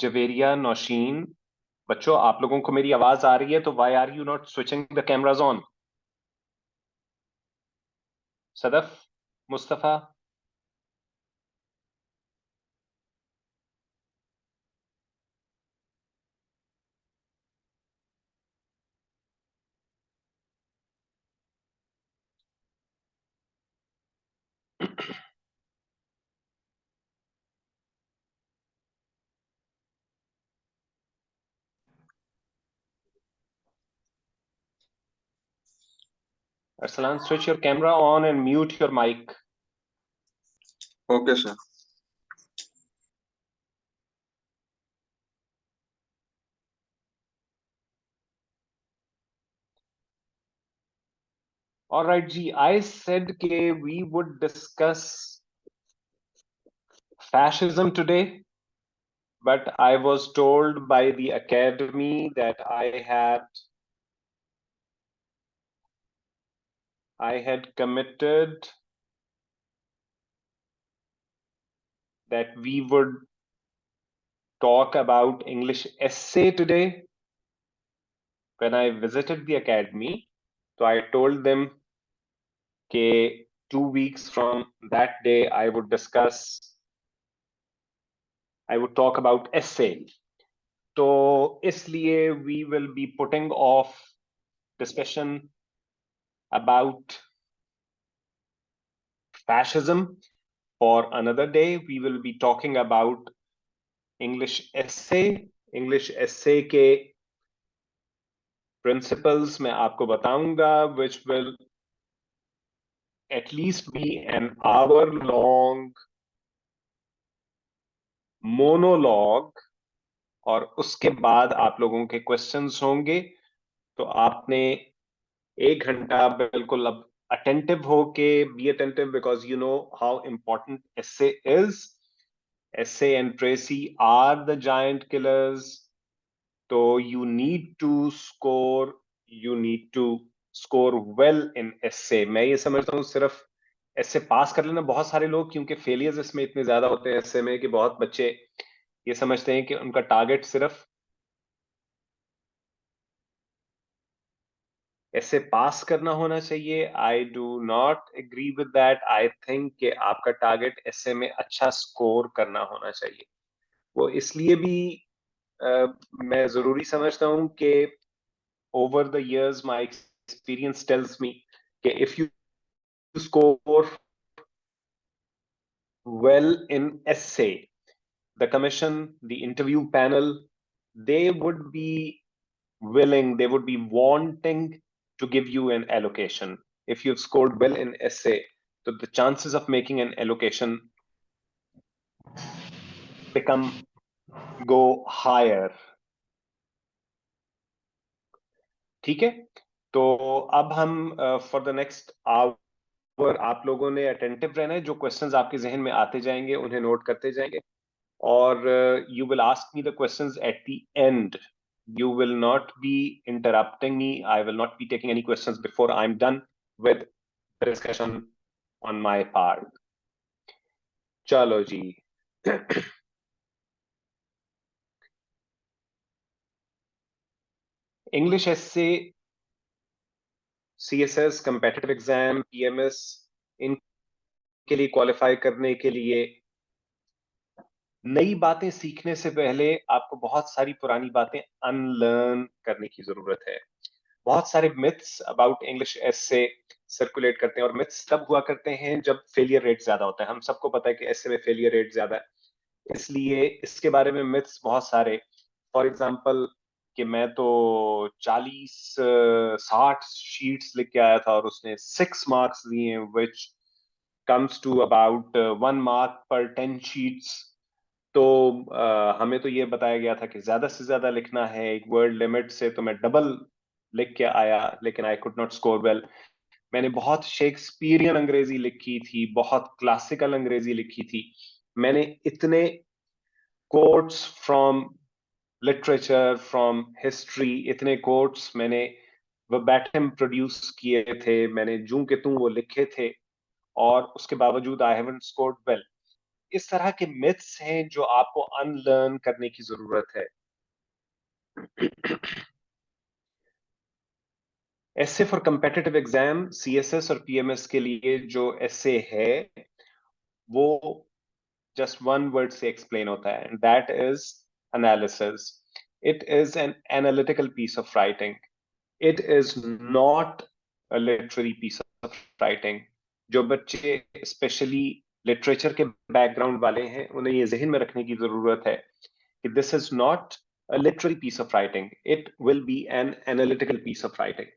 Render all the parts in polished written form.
जवेरिया, नौशीन, बच्चों आप लोगों को मेरी आवाज आ रही है तो why are you not switching the cameras on? Sadaf, Mustafa, Arsalan, switch your camera on and mute your mic. Okay, sir. All right, G. I said we would discuss fascism today, but I was told by the academy that I had committed that we would talk about English essay today. When I visited the academy, so I told them that 2 weeks from that day, I would talk about essay. So इसलिए we will be putting off discussion about fascism for another day. We will be talking about English essay. English essay के principles मैं आपको बताऊंगा, which will at least be an hour long monologue, और उसके बाद आप लोगों के क्वेश्चंस होंगे. तो आपने 1 घंटा बिल्कुल अब attentive होके, be attentive because you know how important essay is. Essay and Tracy are the giant killers. So you need to score well in essay. मैं ये समझता हूँ सिर्फ essay पास कर लेना बहुत सारे लोग, क्योंकि failures इसमें इतने ज्यादा होते हैं essay में कि बहुत बच्चे ये समझते हैं कि उनका टारगेट सिर्फ ऐसे पास करना होना चाहिए. I do not agree with that. I think कि आपका टारगेट ऐसे में अच्छा स्कोर करना होना चाहिए. वो इसलिए भी मैं जरूरी समझता हूं कि over the years my experience tells me कि if you score well in essay, the commission, the interview panel, they would be willing, they would be wanting to give you an allocation. If you've scored well in essay, so the chances of making an allocation go higher. ठीक है. तो अब हम for the next our आप लोगों ने attentive रहना है. जो क्वेश्चंस आपके जहन में आते जाएंगे उन्हें नोट करते जाएंगे, और you will ask me the questions at the end. You will not be interrupting me. I will not be taking any questions before I'm done with the discussion on my part. चलो जी. English essay, CSS, competitive exam, PMS, इनके लिए qualify करने के लिए नई बातें सीखने से पहले आपको बहुत सारी पुरानी बातें अनलर्न करने की जरूरत है. बहुत सारे myths about English essay circulate करते हैं, और मिथ्स तब हुआ करते हैं जब फेलियर रेट ज्यादा होता है. हम सबको पता है कि एसे में फेलियर रेट ज्यादा है, इसलिए इसके बारे में मिथ्स बहुत सारे. फॉर एग्जांपल कि मैं तो 40-60 शीट्स लिख के आया था और उसने 6 मार्क्स दिए, which comes to about 1 mark पर 10 शीट्स. तो हमें तो ये बताया गया था कि ज्यादा से ज्यादा लिखना है, एक वर्ड लिमिट से. तो मैं डबल लिख के आया, लेकिन I could not score well. मैंने बहुत शेक्सपियरियन अंग्रेजी लिखी थी, बहुत क्लासिकल अंग्रेजी लिखी थी. मैंने इतने quotes from literature, from history, इतने कोट्स मैंने वर्बैटिम प्रोड्यूस किए थे, मैंने जूं के तूं वो लिखे थे, और उसके बावजूद आई हैवंट स्कोर्ड वेल. इस तरह के मिथ्स हैं जो आपको अनलर्न करने की जरूरत है। Essay for competitive exam CSS और पीएमएस के लिए जो एसए है वो just one word से explain होता है, and that is analysis. It is an analytical piece of writing. It is not a literary piece of writing. जो बच्चे स्पेशली लिटरेचर के बैकग्राउंड वाले हैं उन्हें ये जहन में रखने की जरूरत है कि this is not a literary piece of writing. It will be an analytical piece of writing.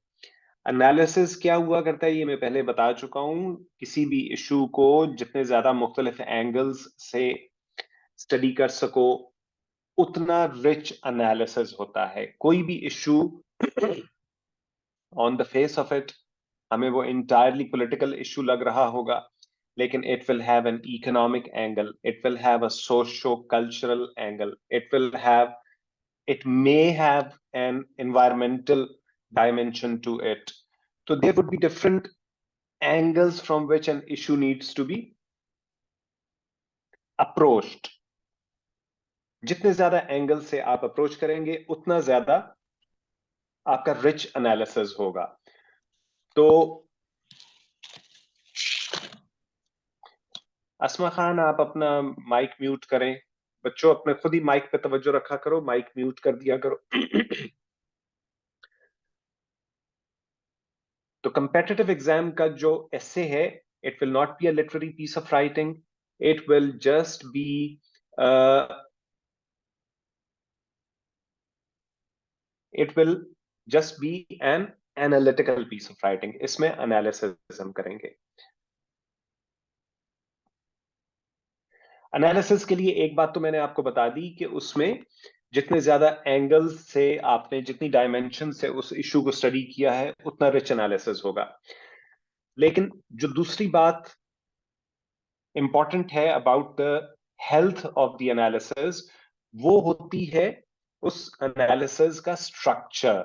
Analysis क्या हुआ करता है ये मैं पहले बता चुका हूं। किसी भी इशू को जितने ज्यादा मुख्तलिफ एंगल्स से स्टडी कर सको उतना रिच एनालिसिस होता है। कोई भी issue on the face of it हमें वो इंटायरली पॉलिटिकल इशू लग रहा होगा, लेकिन it will have an economic angle, it will have a socio cultural angle, it will have, it may have an environmental dimension to it. So there would be different angles from which an issue needs to be approached. जितने ज्यादा angle से आप approach करेंगे उतना ज्यादा आपका rich analysis होगा। तो अस्मा खान आप अपना माइक म्यूट करें। बच्चों अपने खुद ही माइक पे तवज्जो रखा करो, माइक म्यूट कर दिया करो। तो कंपेटिटिव एग्जाम का जो एसे है, it will not be a literary piece of writing, it will just be it will just be an analytical piece of writing. इसमें analysis हम करेंगे। एनालिसिस के लिए एक बात तो मैंने आपको बता दी कि उसमें जितने ज्यादा एंगल्स से आपने जितनी डायमेंशन से उस इशू को स्टडी किया है उतना रिच एनालिसिस होगा। लेकिन जो दूसरी बात इंपॉर्टेंट है about the health of the analysis वो होती है उस एनालिसिस का स्ट्रक्चर।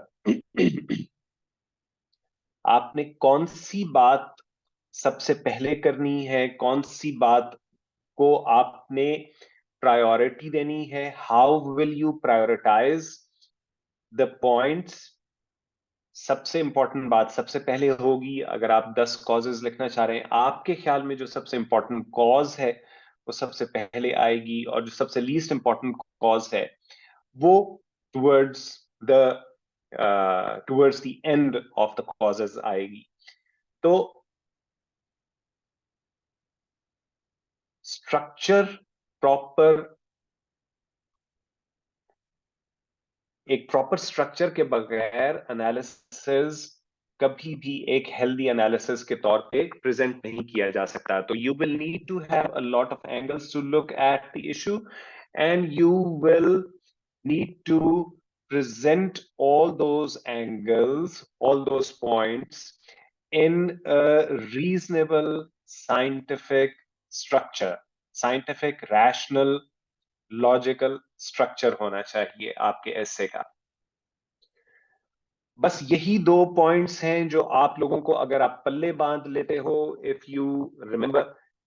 आपने कौन सी बात सबसे पहले करनी है, कौन सी बात को आपने प्रायोरिटी देनी है, how will you prioritize the points. सबसे इंपॉर्टेंट बात सबसे पहले होगी। अगर आप 10 कॉजेज लिखना चाह रहे हैं, आपके ख्याल में जो सबसे इंपॉर्टेंट कॉज है वो सबसे पहले आएगी, और जो सबसे लीस्ट इंपॉर्टेंट कॉज है वो towards the end of the causes आएगी। तो स्ट्रक्चर प्रॉपर, एक प्रॉपर स्ट्रक्चर के बगैर एनालिसिस कभी भी एक हेल्दी एनालिसिस के तौर पे प्रेजेंट नहीं किया जा सकता। तो you will need to have a lot of angles to look at the issue, and you will need to present all those angles, all those points in a reasonable scientific structure, scientific, rational, logical structure होना चाहिए आपके एसे का। बस यही दो points हैं जो आप लोगों को अगर आप पल्ले बांध लेते हो, इफ यू रिमेंबर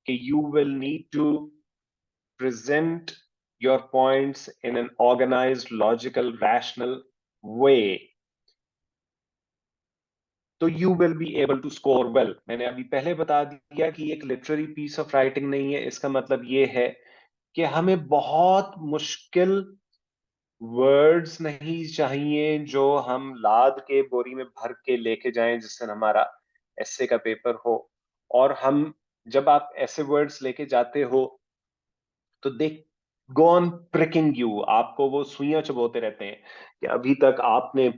कि you will need to present your points in an organized logical rational way, तो you will be able to score well. मैंने अभी पहले बता दिया कि एक लिटरेरी पीस ऑफ राइटिंग नहीं है। इसका मतलब ये है कि हमें बहुत मुश्किल वर्ड्स नहीं चाहिए जो हम लाद के बोरी में भर के लेके जाएं जिससे हमारा एसे का पेपर हो। और हम जब आप ऐसे वर्ड्स लेके जाते हो तो दे गो ऑन प्रिकिंग यू, आपको वो सुइयां चुभोते रहते हैं कि अभी तक आपने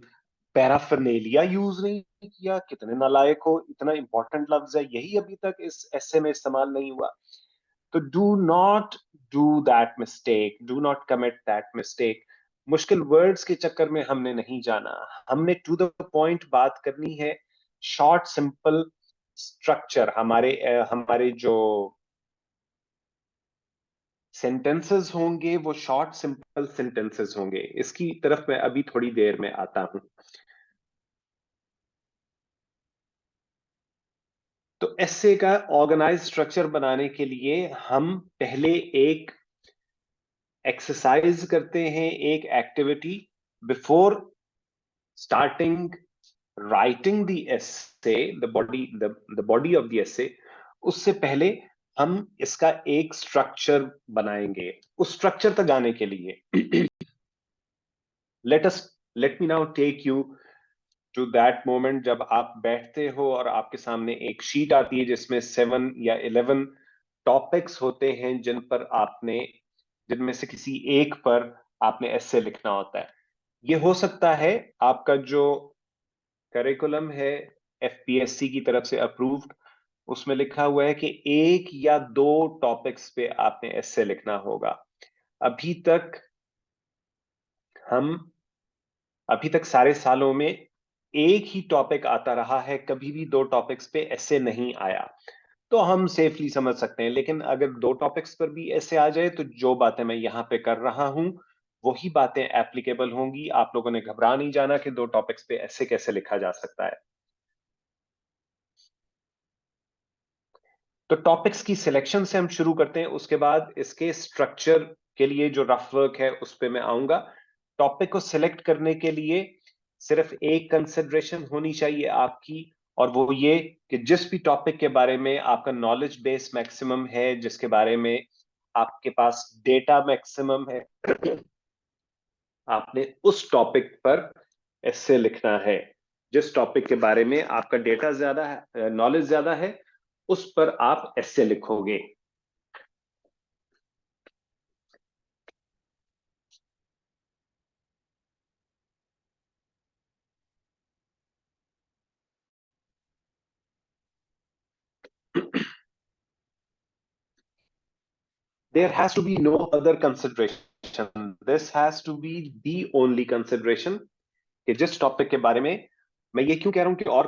पैराफर्नेलिया यूज नहीं किया, कितने नालायक हो, इतना इंपॉर्टेंट लफ्ज है यही अभी तक इस एसे में इस्तेमाल नहीं हुआ। तो do that mistake, do not commit that mistake. मुश्किल वर्ड्स के चक्कर में हमने नहीं जाना, हमने टू द पॉइंट बात करनी है। शॉर्ट सिंपल स्ट्रक्चर, हमारे जो सेंटेंसेस होंगे वो शॉर्ट सिंपल सेंटेंसेस होंगे। इसकी तरफ मैं अभी थोड़ी देर में आता हूं। तो एसे का ऑर्गेनाइज स्ट्रक्चर बनाने के लिए हम पहले एक एक्सरसाइज करते हैं, एक activity before starting writing the essay, the body of the essay. उससे पहले हम इसका एक स्ट्रक्चर बनाएंगे। उस स्ट्रक्चर तक आने के लिए let me now take you to that moment जब आप बैठते हो और आपके सामने एक शीट आती है जिसमें 7 या 11 टॉपिक्स होते हैं जिनमें से किसी एक पर आपने एसे लिखना होता है। ये हो सकता है आपका जो करिकुलम है एफपीएससी की तरफ से अप्रूव्ड, उसमें लिखा हुआ है कि 1 या 2 टॉपिक्स पे आपने एसे लिखना होगा। अभी तक हम अभी तक सारे सालों में एक ही टॉपिक आता रहा है, कभी भी 2 टॉपिक्स पे ऐसे नहीं आया। तो हम सेफली समझ सकते हैं। लेकिन अगर 2 टॉपिक्स पर भी ऐसे आ जाए तो जो बातें मैं यहां पे कर रहा हूं वही बातें एप्लीकेबल होंगी। आप लोगों ने घबरा नहीं जाना कि 2 टॉपिक्स पे ऐसे कैसे लिखा जा सकता है। तो टॉपिक्स की सिलेक्शन से हम शुरू करते हैं, उसके बाद इसके स्ट्रक्चर के लिए जो रफ वर्क है उस पर मैं आऊंगा। टॉपिक को सिलेक्ट करने के लिए सिर्फ एक कंसिडरेशन होनी चाहिए आपकी, और वो ये कि जिस भी टॉपिक के बारे में आपका नॉलेज बेस मैक्सिमम है, जिसके बारे में आपके पास डेटा मैक्सिमम है, आपने उस टॉपिक पर ऐसे लिखना है। जिस टॉपिक के बारे में आपका डेटा ज्यादा है, नॉलेज ज्यादा है, उस पर आप ऐसे लिखोगे। There has to be no other consideration. This has to be the only consideration कि जिस टॉपिक के बारे में मैं ये क्यों कह रहा हूं कि और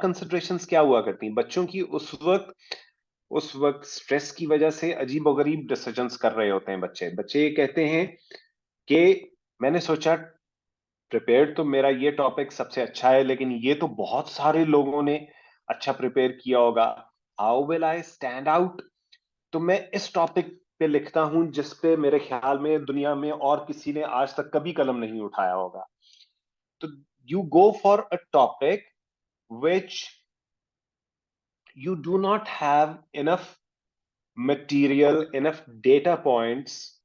कंसिडरेशंस क्या हुआ करती हैं बच्चों की उस वक्त स्ट्रेस की वजह से अजीबोगरीब डिसीजंस कर रहे होते हैं। बच्चे ये कहते हैं कि मैंने सोचा प्रिपेयर्ड तो मेरा ये टॉपिक सबसे अच्छा है, लेकिन ये तो बहुत सारे लोगों ने अच्छा प्रिपेयर किया होगा, how will I stand out. तो मैं इस टॉपिक पे लिखता हूं जिस पे मेरे ख्याल में दुनिया में और किसी ने आज तक कभी कलम नहीं उठाया होगा। तो you go for a topic which you do not have enough material, enough data points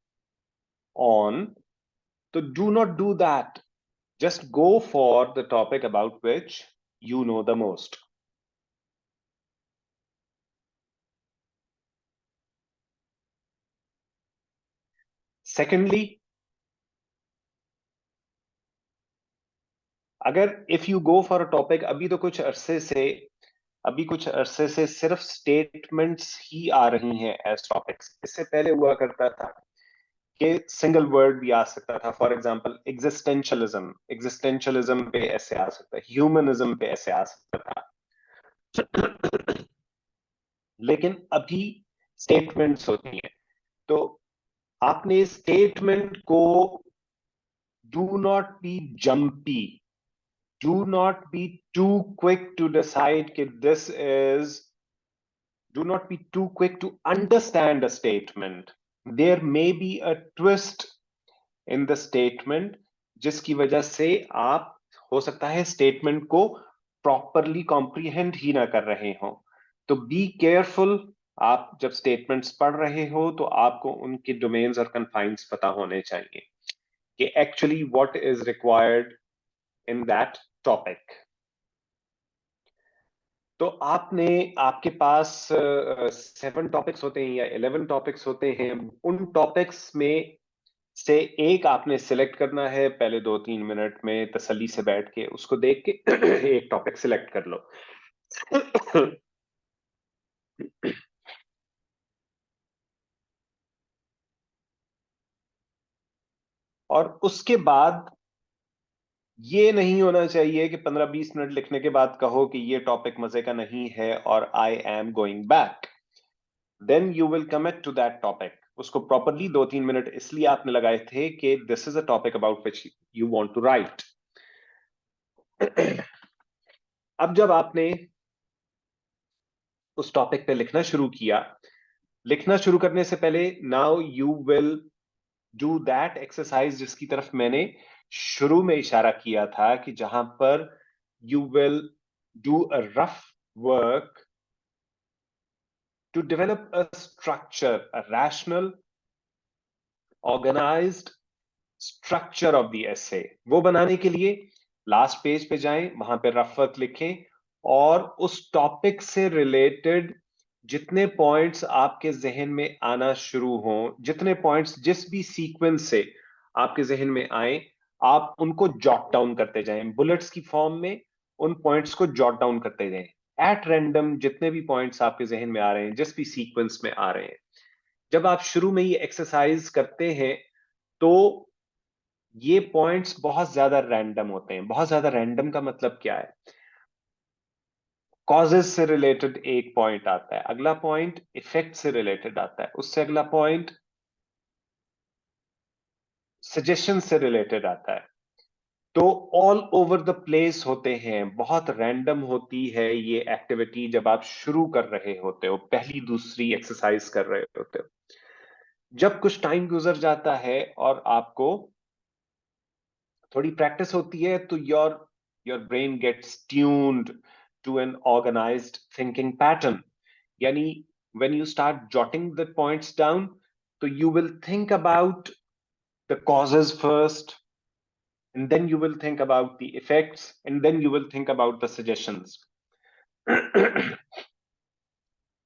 on. So do not do that. Just go for the topic about which you know the most. Secondly, अगर if you go for a topic, अभी कुछ अरसे से सिर्फ statements ही आ रही हैं as topics. इससे पहले हुआ करता था कि सिंगल वर्ड भी आ सकता था। फॉर एग्जांपल एग्जिस्टेंशलिज्म पे ऐसे आ सकता है, ह्यूमनिज्म पे ऐसे आ सकता था। लेकिन अभी स्टेटमेंट्स होती हैं, तो आपने स्टेटमेंट को do not be jumpy, do not be too quick to decide कि this is do not be too quick to understand a statement. There may be a twist in the statement जिसकी वजह से आप हो सकता है statement को properly comprehend ही ना कर रहे हो। तो बी केयरफुल। आप जब स्टेटमेंट्स पढ़ रहे हो तो आपको उनके डोमेन्स और कन्फाइंस पता होने चाहिए कि actually what is required in that topic. तो आपके पास 7 टॉपिक्स होते हैं या 11 टॉपिक्स होते हैं। उन टॉपिक्स में से एक आपने सिलेक्ट करना है। पहले 2-3 मिनट में तसल्ली से बैठ के उसको देख के एक टॉपिक सिलेक्ट कर लो। और उसके बाद ये नहीं होना चाहिए कि 15-20 मिनट लिखने के बाद कहो कि ये टॉपिक मजे का नहीं है और I am going back. Then you will commit to that topic. उसको प्रॉपरली 2-3 मिनट इसलिए आपने लगाए थे कि this is a topic about which you want to write. अब जब आपने उस टॉपिक पे लिखना शुरू किया। लिखना शुरू करने से पहले now you will do that exercise जिसकी तरफ मैंने शुरू में इशारा किया था, कि जहां पर you will do a rough work to develop a structure, a rational, organized structure of the essay। वो बनाने के लिए लास्ट पेज पे जाएं, वहां पे रफ वर्क लिखें और उस टॉपिक से रिलेटेड जितने पॉइंट्स आपके जहन में आना शुरू हों, जितने पॉइंट्स जिस भी सीक्वेंस से आपके जहन में आए, आप उनको जॉट डाउन करते जाएं बुलेट्स की फॉर्म में। उन पॉइंट्स को जॉट डाउन करते जाएं एट रैंडम, जितने भी पॉइंट्स आपके जहन में आ रहे हैं, जिस भी सीक्वेंस में आ रहे हैं। जब आप शुरू में ये एक्सरसाइज करते हैं तो ये पॉइंट्स बहुत ज्यादा रैंडम होते हैं। बहुत ज्यादा रैंडम का मतलब क्या है? कॉजेस से रिलेटेड एक पॉइंट आता है, अगला पॉइंट इफेक्ट से रिलेटेड आता है, उससे अगला पॉइंट सजेशन से रिलेटेड आता है। तो ऑल ओवर द प्लेस होते हैं, बहुत रैंडम होती है ये एक्टिविटी जब आप शुरू कर रहे होते हो, पहली दूसरी एक्सरसाइज कर रहे होते हो। जब कुछ टाइम गुजर जाता है और आपको थोड़ी प्रैक्टिस होती है तो your brain gets tuned to an organized thinking pattern. यानी when you start jotting the points down, तो you will think about the causes first, and then you will think about the effects, and then you will think about the suggestions।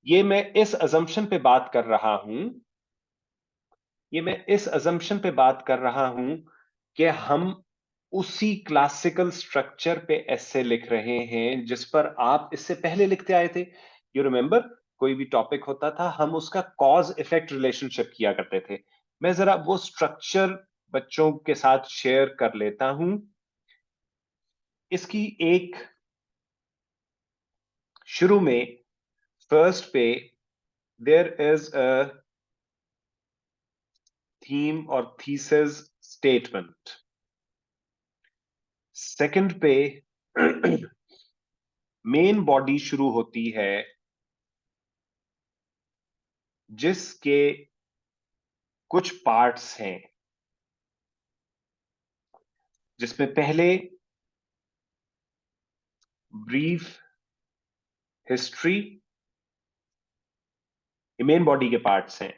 ये मैं इस assumption पे बात कर रहा हूं, ये मैं इस assumption पे बात कर रहा हूं कि हम उसी क्लासिकल स्ट्रक्चर पे ऐसे लिख रहे हैं जिस पर आप इससे पहले लिखते आए थे। यू रिमेंबर, कोई भी टॉपिक होता था, हम उसका कॉज इफेक्ट रिलेशनशिप किया करते थे। मैं जरा वो स्ट्रक्चर बच्चों के साथ शेयर कर लेता हूं। इसकी एक शुरू में फर्स्ट पे देयर इज अ थीम और थीसिस स्टेटमेंट। सेकंड पे मेन बॉडी शुरू होती है जिसके कुछ पार्ट्स हैं, जिसमें पहले ब्रीफ हिस्ट्री, ये मेन बॉडी के पार्ट्स हैं।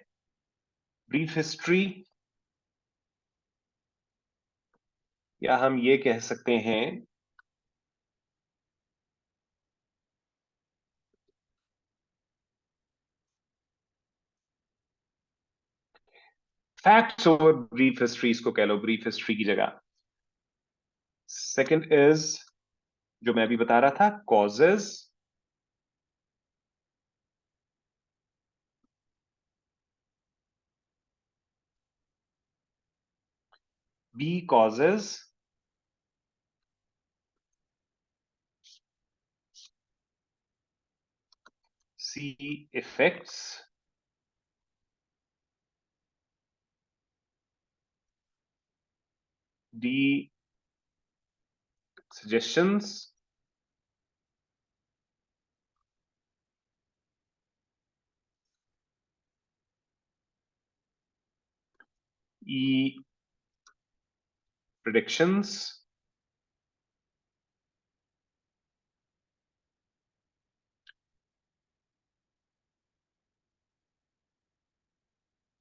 ब्रीफ हिस्ट्री, या हम ये कह सकते हैं फैक्ट्स ओवर ब्रीफ हिस्ट्री, इसको कह लो ब्रीफ हिस्ट्री की जगह। सेकंड इज, जो मैं अभी बता रहा था, causes. B causes, C effects, D suggestions, E predictions,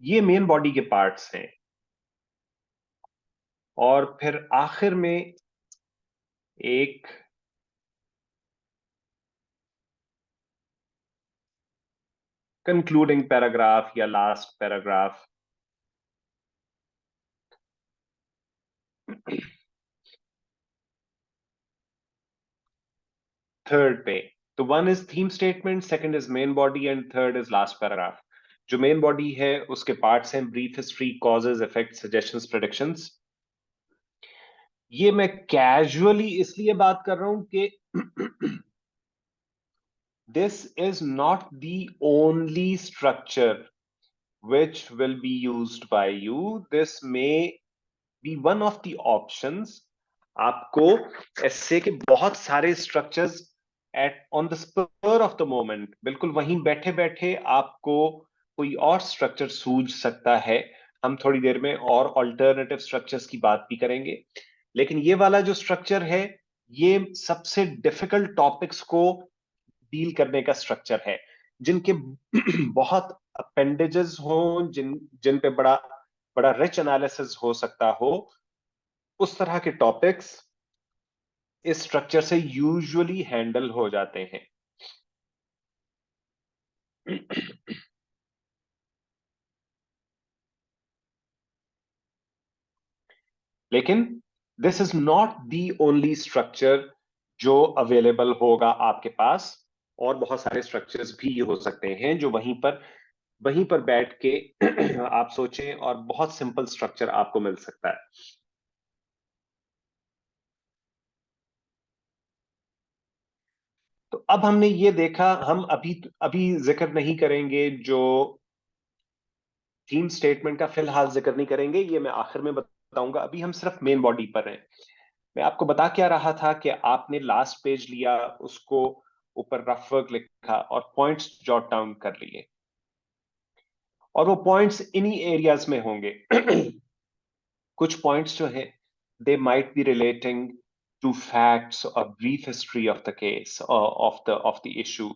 ये मेन बॉडी के पार्ट्स हैं। और फिर आखिर में एक कंक्लूडिंग पैराग्राफ या लास्ट पैराग्राफ। थर्ड पे, तो one is theme statement, second is main body and third is last paragraph. जो मेन बॉडी है उसके पार्ट्स हैं brief history, causes, effect, suggestions, predictions. ये मैं कैजुअली इसलिए बात कर रहा हूं कि this is not the only structure which will be used by you. This may be one of the options। आपको ऐसे के बहुत सारे structures at on the spur of the moment, बिल्कुल वहीं बैठे बैठे आपको कोई और स्ट्रक्चर सूझ सकता है। हम थोड़ी देर में और ऑल्टरनेटिव स्ट्रक्चर्स की बात भी करेंगे, लेकिन ये वाला जो स्ट्रक्चर है, ये सबसे डिफिकल्ट टॉपिक्स को डील करने का स्ट्रक्चर है, जिनके बहुत अपेंडेजेस हो, जिन जिन पे बड़ा बड़ा रिच एनालिसिस हो सकता हो, उस तरह के टॉपिक्स इस स्ट्रक्चर से यूजुअली हैंडल हो जाते हैं। लेकिन this is not the only structure जो अवेलेबल होगा आपके पास, और बहुत सारे स्ट्रक्चर्स भी हो सकते हैं जो वहीं पर बैठ के आप सोचें और बहुत सिंपल स्ट्रक्चर आपको मिल सकता है। तो अब हमने ये देखा, हम अभी अभी जिक्र नहीं करेंगे, जो थीम स्टेटमेंट का फिलहाल जिक्र नहीं करेंगे, ये मैं आखिर में बताऊंगा। अभी हम सिर्फ मेन बॉडी पर हैं। मैं आपको बता क्या रहा था कि आपने लास्ट पेज लिया, उसको ऊपर रफ वर्क लिखा और पॉइंट्स जॉट डाउन कर लिए, और वो पॉइंट्स इन्हीं एरियाज में होंगे। कुछ पॉइंट्स जो हैं, they might be relating to facts और brief history of the case, of the issue.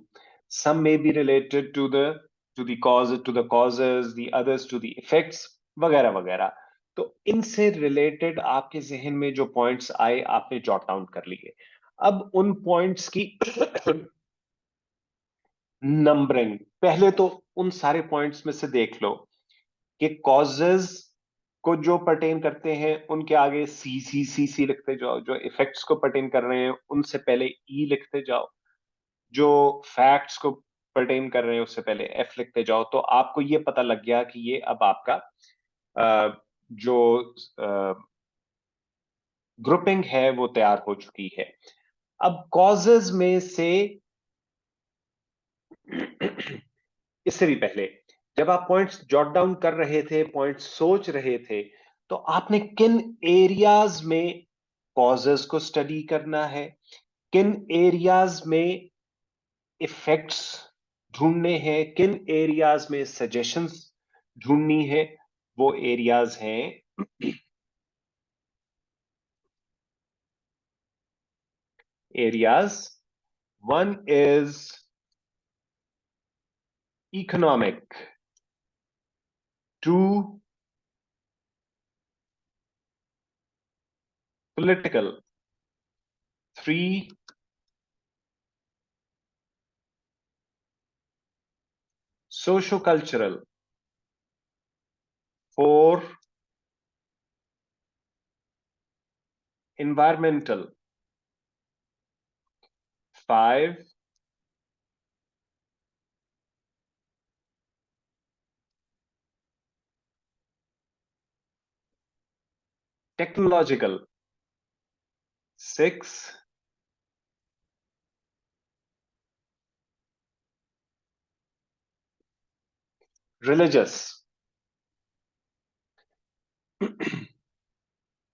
Some may be related to the causes, the others to the effects, वगैरह वगैरह। तो इनसे रिलेटेड आपके जहन में जो पॉइंट्स आए, आपने जॉट डाउन कर लिए। अब उन पॉइंट्स की नंबरिंग, पहले तो उन सारे पॉइंट्स में से देख लो कि कॉजेज को जो पर्टेन करते हैं, उनके आगे सी सी सी सी लिखते जाओ। जो इफेक्ट्स को पर्टेन कर रहे हैं, उनसे पहले ई लिखते जाओ। जो फैक्ट्स को पर्टेन कर रहे हैं, उससे पहले एफ लिखते जाओ। तो आपको ये पता लग गया कि ये अब आपका जो ग्रुपिंग है वो तैयार हो चुकी है। अब कॉजेज में से इससे भी पहले, जब आप पॉइंट्स जॉट डाउन कर रहे थे, पॉइंट्स सोच रहे थे, तो आपने किन एरियाज में कॉजेस को स्टडी करना है, किन एरियाज में इफेक्ट्स ढूंढने हैं, किन एरियाज में सजेशंस ढूंढनी है, वो एरियाज हैं। Areas one is economic, two political, three socio cultural, four environmental, five technological, six religious।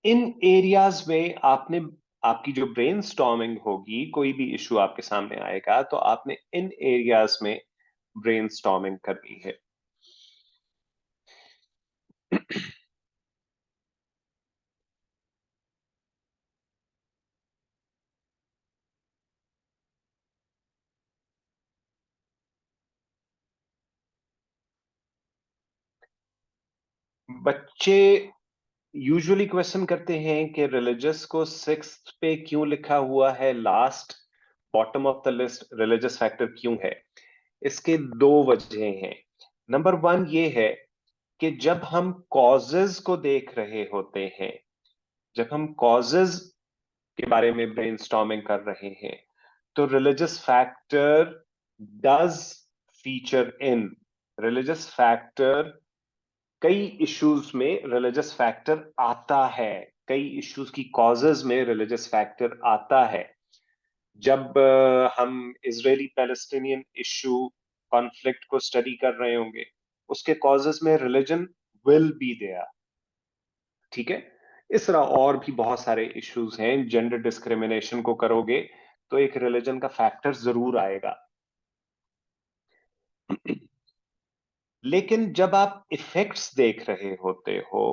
इन एरियाज में आपने, आपकी जो ब्रेन स्टॉर्मिंग होगी, कोई भी इशू आपके सामने आएगा, तो आपने इन एरियाज में ब्रेन स्टॉर्मिंग करनी है। बच्चे यूजुअली क्वेश्चन करते हैं कि रिलीजियस को सिक्स्थ पे क्यों लिखा हुआ है, last bottom of the list religious factor क्यों है? इसके दो वजह हैं। नंबर वन ये है कि जब हम कॉजेज को देख रहे होते हैं, जब हम कॉजेज के बारे में ब्रेनस्टॉर्मिंग कर रहे हैं, तो religious factor does feature in. Religious factor, कई इश्यूज में रिलीजियस फैक्टर आता है, कई इश्यूज की कॉजेज में रिलीजियस फैक्टर आता है। जब हम इजरायली पैलेस्टीनियन इशू कॉन्फ्लिक्ट को स्टडी कर रहे होंगे, उसके कॉजेज में रिलीजन विल बी देयर। ठीक है, इस तरह और भी बहुत सारे इश्यूज हैं। जेंडर डिस्क्रिमिनेशन को करोगे, तो एक रिलीजन का फैक्टर जरूर आएगा। लेकिन जब आप इफेक्ट्स देख रहे होते हो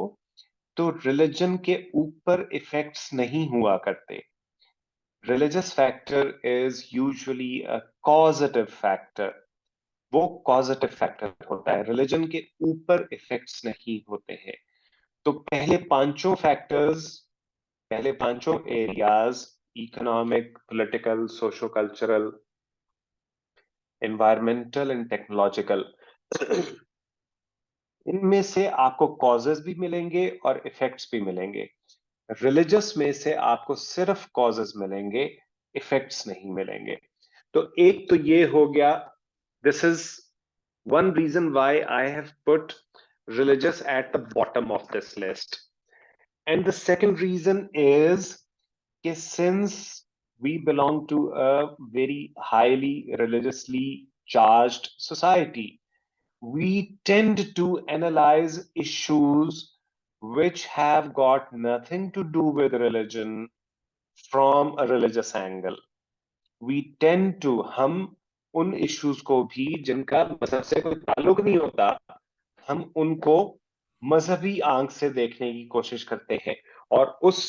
तो रिलीजन के ऊपर इफेक्ट्स नहीं हुआ करते। Religious factor is usually a causative factor, वो कॉजेटिव फैक्टर होता है, रिलीजन के ऊपर इफेक्ट्स नहीं होते हैं। तो पहले पांचों areas, economic, political, socio cultural, environmental and technological, इनमें से आपको कॉजेस भी मिलेंगे और इफेक्ट्स भी मिलेंगे। रिलीजियस में से आपको सिर्फ कॉजेस मिलेंगे, इफेक्ट्स नहीं मिलेंगे। तो एक तो ये हो गया, this is one reason why I have put religious at the bottom of this list. And the second reason is that since we belong to a very highly religiously charged society, we tend to analyze issues which have got nothing to do with religion from a religious angle. We tend to, हम उन issues को भी जिनका मजहब से कोई ताल्लुक नहीं होता, हम उनको मजहबी आंख से देखने की कोशिश करते हैं और उस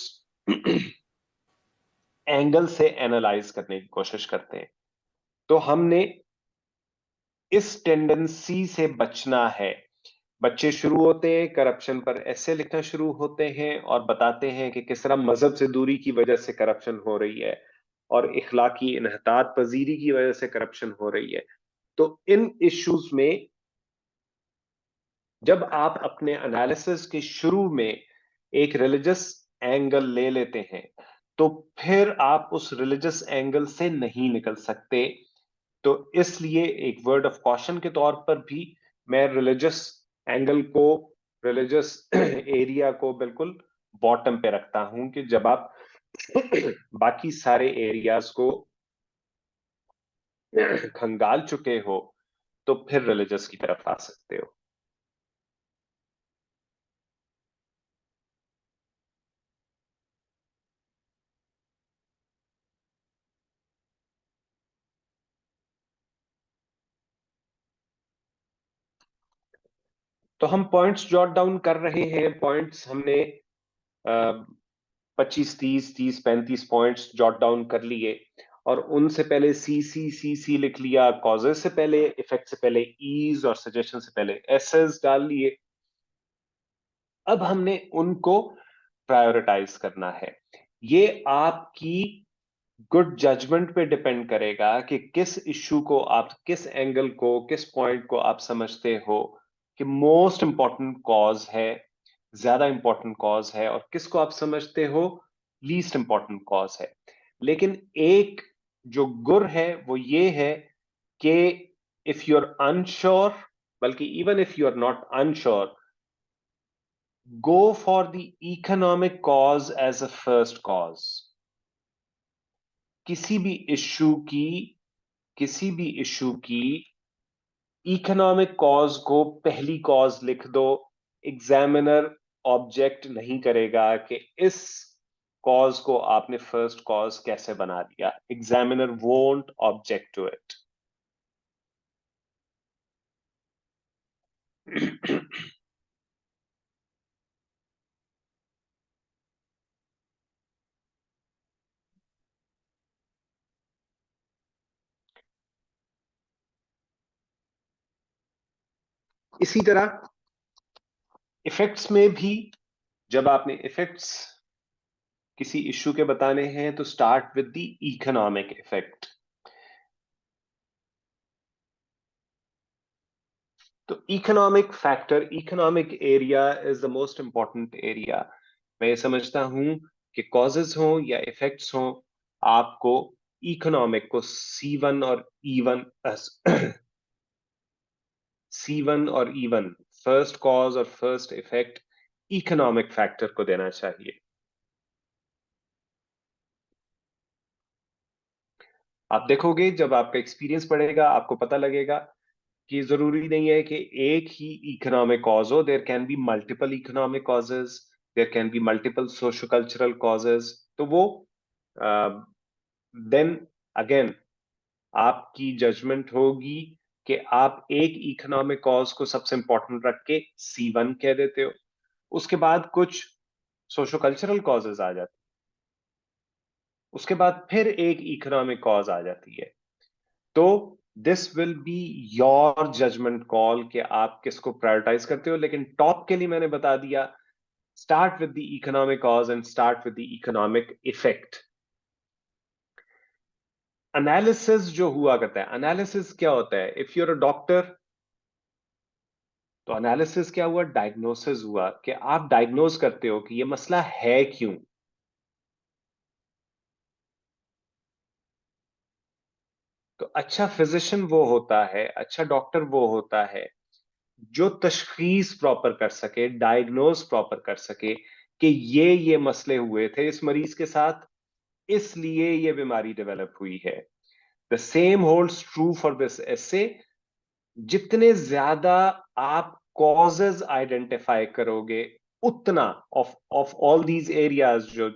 एंगल से एनालाइज करने की कोशिश करते हैं। तो हमने इस टेंडेंसी से बचना है। बच्चे शुरू होते हैं, करप्शन पर ऐसे लिखना शुरू होते हैं और बताते हैं कि किस तरह मजहब से दूरी की वजह से करप्शन हो रही है और इखलाकी इन्हतात पजीरी की वजह से करप्शन हो रही है। तो इन इश्यूज में जब आप अपने एनालिसिस के शुरू में एक रिलीजियस एंगल ले लेते हैं तो फिर आप उस रिलीजियस एंगल से नहीं निकल सकते। तो इसलिए एक वर्ड ऑफ कॉशन के तौर पर भी मैं रिलीजियस एंगल को, रिलीजियस एरिया को बिल्कुल बॉटम पे रखता हूं कि जब आप बाकी सारे एरियाज को खंगाल चुके हो तो फिर रिलीजियस की तरफ आ सकते हो। तो हम पॉइंट्स जॉट डाउन कर रहे हैं। पॉइंट्स हमने 25, 30, 35 पॉइंट्स जॉट डाउन कर लिए और उनसे पहले सी लिख लिया, कॉजेस से पहले, इफेक्ट से पहले ईज और सजेशन से पहले एसएस डाल लिए। अब हमने उनको प्रायोरिटाइज करना है। ये आपकी गुड जजमेंट पे डिपेंड करेगा कि किस इश्यू को आप, किस एंगल को, किस पॉइंट को आप समझते हो कि मोस्ट इंपॉर्टेंट कॉज है, ज्यादा इंपॉर्टेंट कॉज है, और किसको आप समझते हो लीस्ट इंपॉर्टेंट कॉज है। लेकिन एक जो गुर है वो ये है कि इफ यू आर अनश्योर, बल्कि even if you are not unsure, go for the economic cause as a first cause। किसी भी इश्यू की, किसी भी इश्यू की इकोनॉमिक कॉज को पहली कॉज लिख दो। एग्जामिनर ऑब्जेक्ट नहीं करेगा कि इस कॉज को आपने फर्स्ट कॉज कैसे बना दिया। Examiner won't object to it. इसी तरह इफेक्ट्स में भी, जब आपने इफेक्ट्स किसी इश्यू के बताने हैं तो start with the economic effect. तो economic factor, economic area is the most important area. मैं ये समझता हूं कि कॉजेज हो या इफेक्ट्स हो, आपको इकोनॉमिक को C1 और E1, C1 और E1, फर्स्ट कॉज और फर्स्ट इफेक्ट, इकोनॉमिक फैक्टर को देना चाहिए। आप देखोगे जब आपका एक्सपीरियंस बढ़ेगा आपको पता लगेगा कि जरूरी नहीं है कि एक ही इकोनॉमिक कॉज हो। There can be multiple economic causes, there can be multiple socio cultural causes. तो वो देन अगेन आपकी जजमेंट होगी कि आप एक इकोनॉमिक कॉज को सबसे इंपॉर्टेंट रख के C1 कह देते हो, उसके बाद कुछ सोशो कल्चरल कॉजेज आ जाती, उसके बाद फिर एक इकोनॉमिक कॉज आ जाती है। तो this will be your judgement call कि आप किसको प्रायोरिटाइज करते हो, लेकिन टॉप के लिए मैंने बता दिया, start with the economic cause and start with the economic effect. Analysis जो हुआ करता है, एनालिसिस क्या होता है? इफ यूर अ डॉक्टर, तो एनालिसिस क्या हुआ? डायग्नोसिस हुआ, कि आप डायग्नोज करते हो कि ये मसला है क्यों। तो अच्छा फिजिशियन वो होता है, अच्छा डॉक्टर वो होता है जो तशखीस प्रॉपर कर सके, डायग्नोज प्रॉपर कर सके कि ये मसले हुए थे इस मरीज के साथ, इसलिए ये बीमारी डेवलप हुई है। The same holds true for this एसे। जितने ज्यादा आप कॉजेज आइडेंटिफाई करोगे, उतना ऑफ ऑल दीज एरियाज, जो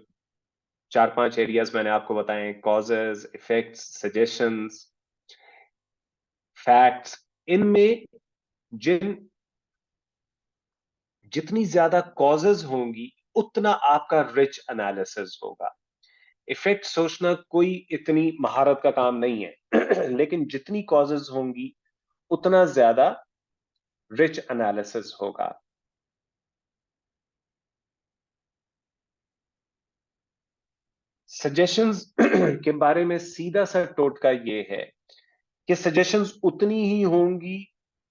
4-5 एरियाज मैंने आपको बताए, कॉजेज, इफेक्ट्स, सजेशंस, फैक्ट्स, इनमें जिन जितनी ज्यादा कॉजेज होंगी, उतना आपका रिच एनालिसिस होगा। इफेक्ट सोचना कोई इतनी महारत का काम नहीं है लेकिन जितनी कॉजेज होंगी, उतना ज्यादा रिच एनालिसिस होगा। सजेशंस के बारे में सीधा सा टोटका ये है कि सजेशंस उतनी ही होंगी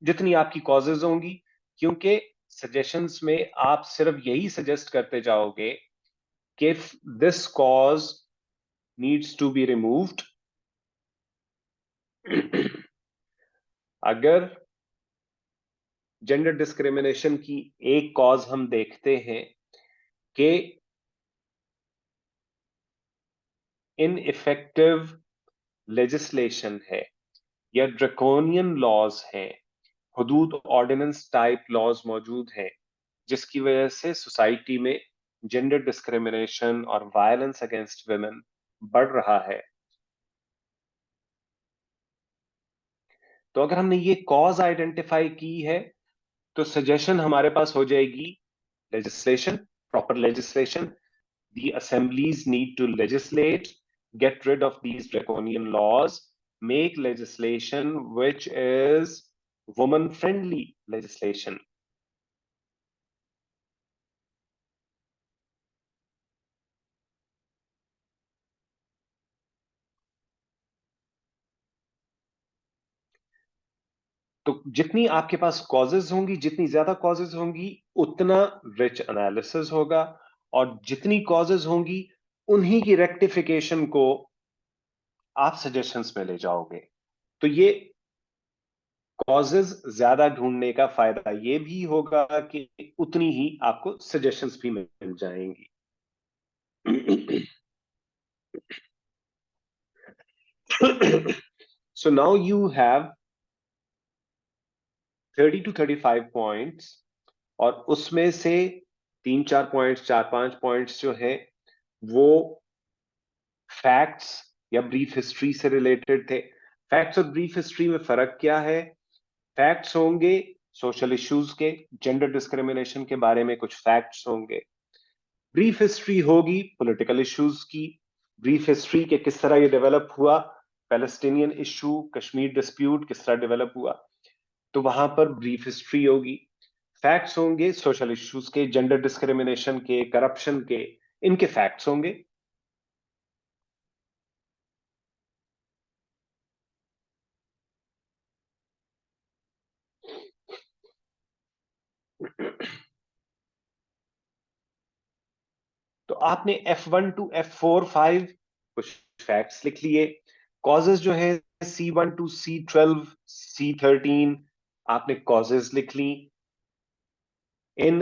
जितनी आपकी कॉजेज होंगी, क्योंकि सजेशंस में आप सिर्फ यही सजेस्ट करते जाओगे कि this cause needs to be removed. अगर जेंडर डिस्क्रिमिनेशन की एक कॉज हम देखते हैं कि इनइफेक्टिव लेजिस्लेशन है या ड्रैकोनियन लॉज हैं, हुदूद ऑर्डिनेंस टाइप लॉज मौजूद हैं, जिसकी वजह से सोसाइटी में जेंडर डिस्क्रिमिनेशन और वायलेंस अगेंस्ट वुमेन बढ़ रहा है। तो अगर हमने ये कॉज आइडेंटिफाई की है, तो सजेशन हमारे पास हो जाएगी legislation, proper legislation. The assemblies need to legislate, get rid of these draconian laws, make legislation which is woman friendly legislation. तो जितनी आपके पास कॉजेज होंगी, जितनी ज्यादा कॉजेज होंगी, उतना रिच एनालिसिस होगा, और जितनी कॉजेज होंगी, उन्हीं की रेक्टिफिकेशन को आप सजेशंस में ले जाओगे। तो ये कॉजेज ज्यादा ढूंढने का फायदा ये भी होगा कि उतनी ही आपको सजेशंस भी मिल जाएंगी। So now you have 30 to 35 points, और उसमें से 3-4 पॉइंट्स, 4-5 पॉइंट्स जो है वो फैक्ट्स या ब्रीफ हिस्ट्री से रिलेटेड थे। फैक्ट्स और ब्रीफ हिस्ट्री में फर्क क्या है? फैक्ट्स होंगे सोशल इश्यूज के, जेंडर डिस्क्रिमिनेशन के बारे में कुछ फैक्ट्स होंगे। ब्रीफ हिस्ट्री होगी पॉलिटिकल इश्यूज की, ब्रीफ हिस्ट्री के किस तरह ये डेवलप हुआ, पैलेस्टीनियन इशू, कश्मीर डिस्प्यूट किस तरह डेवलप हुआ, तो वहां पर ब्रीफ हिस्ट्री होगी। फैक्ट्स होंगे सोशल इश्यूज के, जेंडर डिस्क्रिमिनेशन के, करप्शन के, इनके फैक्ट्स होंगे। तो आपने F1 टू F4 5 कुछ फैक्ट्स लिख लिए। कॉजेज जो है C1 टू C12 C13, आपने कॉजेज लिख ली इन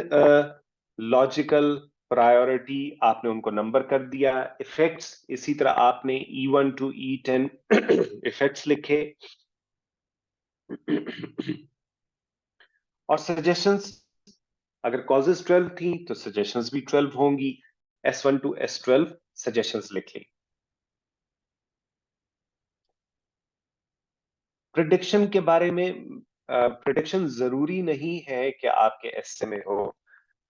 लॉजिकल प्रायोरिटी, आपने उनको नंबर कर दिया। इफेक्ट्स इसी तरह आपने E1 टू E10 इफेक्ट्स लिखे। और सजेशंस, अगर कॉजेज 12 थी तो सजेशंस भी 12 होंगी। S1 टू S12 सजेशंस लिख ली। प्रिडिक्शन के बारे में, प्रिडिक्शन जरूरी नहीं है कि आपके एस्से में हो।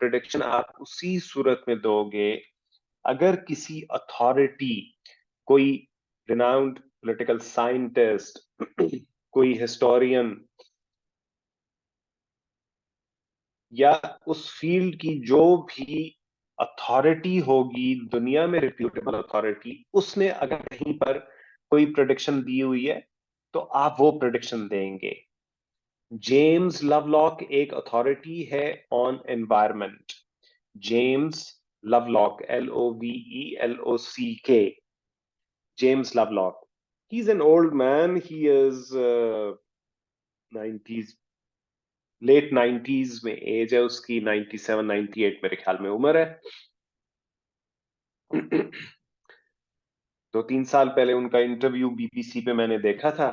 प्रिडिक्शन आप उसी सूरत में दोगे अगर किसी अथॉरिटी, कोई रिनाउंड पॉलिटिकल साइंटिस्ट, कोई हिस्टोरियन, या उस फील्ड की जो भी अथॉरिटी होगी दुनिया में, रिप्यूटेबल अथॉरिटी, उसने अगर कहीं पर कोई प्रिडिक्शन दी हुई है तो आप वो प्रिडिक्शन देंगे। जेम्स लवलॉक एक अथॉरिटी है on environment. James Lovelock, LOVELOCK, James Lovelock. He's an old man. He is 90s, late 90s में एज है उसकी, 97 98 मेरे ख्याल में उम्र है। 2-3 साल पहले उनका इंटरव्यू बीबीसी पे मैंने देखा था।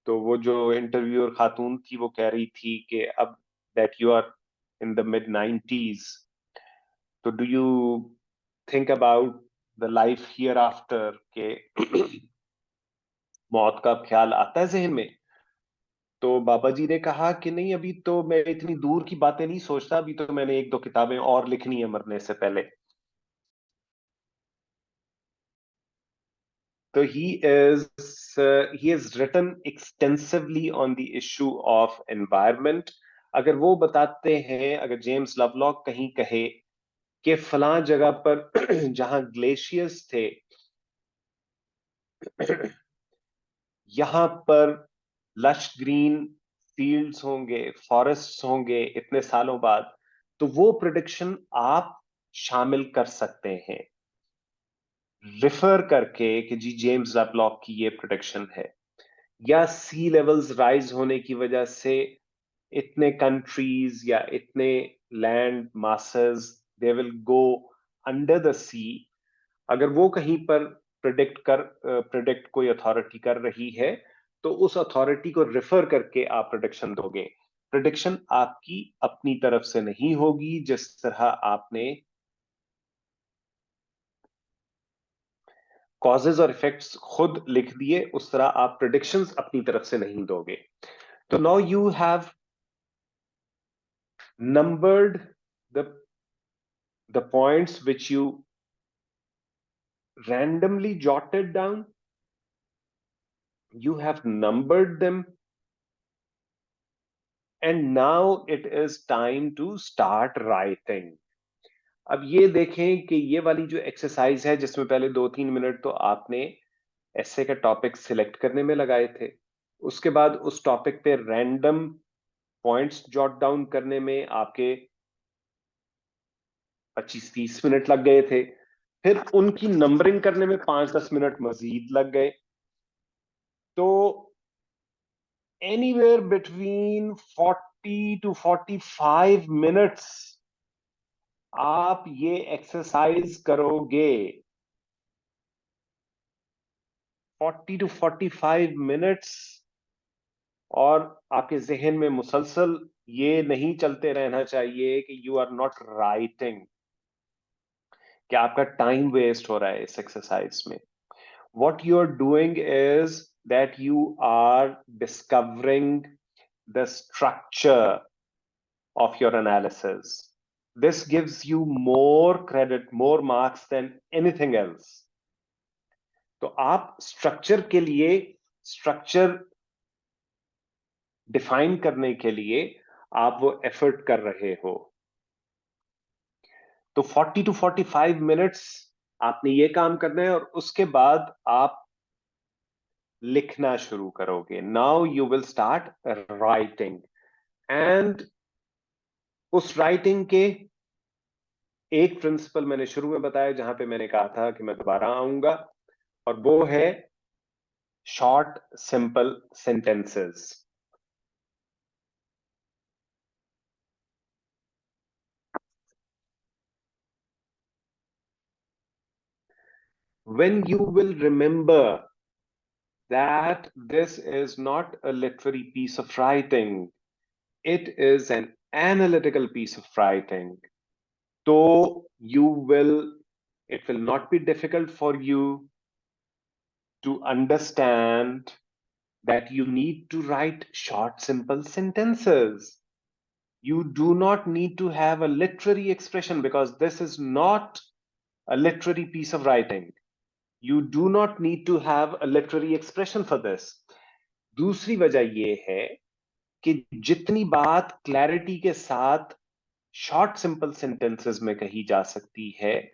तो वो जो इंटरव्यूअर खातून थी वो कह रही थी कि अब that you are in the mid 90s, तो do you think about the life hereafter, के मौत का ख्याल आता है जहन में? तो बाबा जी ने कहा कि नहीं, अभी तो मैं इतनी दूर की बातें नहीं सोचता, अभी तो मैंने 1-2 किताबें और लिखनी है मरने से पहले। तो he has written extensively on the issue of environment. अगर वो बताते हैं, अगर जेम्स लवलॉक कहीं कहे कि फलां जगह पर जहां ग्लेशियर्स थे, यहां पर लश ग्रीन फील्ड्स होंगे, फॉरेस्ट्स होंगे इतने सालों बाद, तो वो प्रिडिक्शन आप शामिल कर सकते हैं रिफर करके कि जी जेम्स लवलॉक की ये प्रिडिक्शन है। या सी लेवल्स राइज होने की वजह से इतने कंट्रीज या इतने land masses they will go under the sea, अगर वो कहीं पर प्रिडिक्ट कोई अथॉरिटी कर रही है तो उस अथॉरिटी को रेफर करके आप प्रिडिक्शन दोगे। प्रिडिक्शन आपकी अपनी तरफ से नहीं होगी, जिस तरह आपने कॉजेज और इफेक्ट्स खुद लिख दिए उस तरह आप प्रिडिक्शंस अपनी तरफ से नहीं दोगे। तो now you have numbered the points which you randomly jotted down. You have numbered them, and now it is time to start writing. अब ये देखें कि ये वाली जो एक्सरसाइज है जिसमें पहले 2-3 मिनट तो आपने ऐसे का टॉपिक सिलेक्ट करने में लगाए थे, उसके बाद उस टॉपिक पे रैंडम पॉइंट्स जॉट डाउन करने में आपके 25-30 मिनट लग गए थे, फिर उनकी नंबरिंग करने में 5-10 मिनट मजीद लग गए। तो anywhere between 40 to 45 minutes आप ये एक्सरसाइज करोगे। 40 to 45 minutes, और आपके जहन में मुसलसल ये नहीं चलते रहना चाहिए कि यू आर नॉट राइटिंग, कि आपका टाइम वेस्ट हो रहा है इस एक्सरसाइज में। what you are doing is that you are discovering the structure of your analysis. This gives you more credit, more marks than anything else. तो आप structure के लिए, स्ट्रक्चर डिफाइन करने के लिए आप वो एफर्ट कर रहे हो। तो 40 to 45 मिनट्स आपने ये काम करना है, और उसके बाद आप लिखना शुरू करोगे। Now you will start writing, and उस राइटिंग के एक प्रिंसिपल मैंने शुरू में बताया, जहां पे मैंने कहा था कि मैं दोबारा आऊंगा, और वो है short simple sentences. When you will remember that this is not a literary piece of writing, it is an analytical piece of writing, so it will not be difficult for you to understand that you need to write short, simple sentences. You do not need to have a literary expression because this is not a literary piece of writing. You do not need to have a literary expression for this. दूसरी वजह ये है कि जितनी बात clarity के साथ short simple sentences में कही जा सकती है,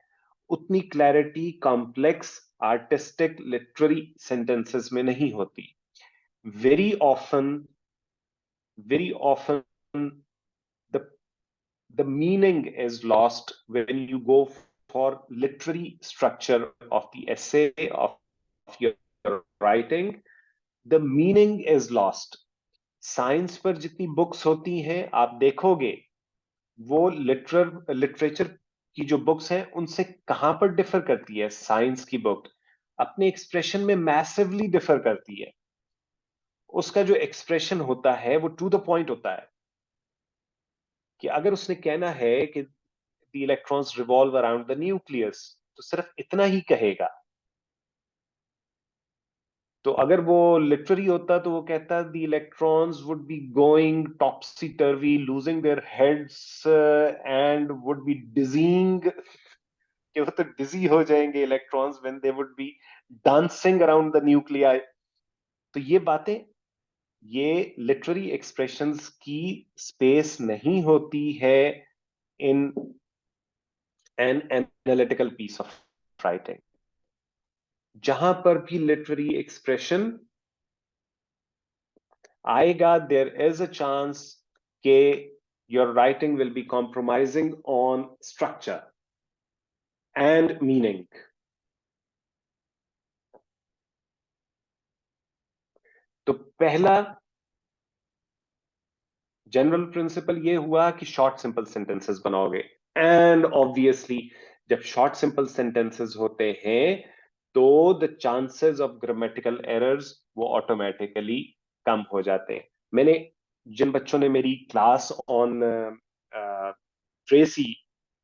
उतनी clarity complex artistic literary sentences में नहीं होती. very often the meaning is lost when you go for literary structure of the essay of your writing. The meaning is lost. Science पर जितनी बुक्स होती हैं आप देखोगे वो लिटरेचर की जो बुक्स हैं उनसे कहां पर डिफर करती है. साइंस की बुक अपने एक्सप्रेशन में मैसिवली डिफर करती है. उसका जो एक्सप्रेशन होता है वो टू द पॉइंट होता है कि अगर उसने कहना है कि the electrons revolve around the nucleus तो सिर्फ इतना ही कहेगा. तो अगर वो लिटरेरी होता तो वो कहता the electrons would be going topsy turvy losing their heads and would be dizzying. कि वो तो डिजी हो जाएंगे electrons when they would be dancing around the nuclei. तो ये बातें, ये लिटरेरी एक्सप्रेशंस की स्पेस नहीं होती है in an analytical piece of writing. जहां पर भी लिटरेरी एक्सप्रेशन आएगा there is a chance के your writing will be compromising on structure and meaning. तो पहला जनरल प्रिंसिपल ये हुआ कि शॉर्ट सिंपल सेंटेंसेस बनाओगे. एंड ऑब्वियसली जब शॉर्ट सिंपल सेंटेंसेस होते हैं तो the chances of grammatical errors वो ऑटोमेटिकली कम हो जाते हैं. मैंने जिन बच्चों ने मेरी क्लास ऑन ट्रेसी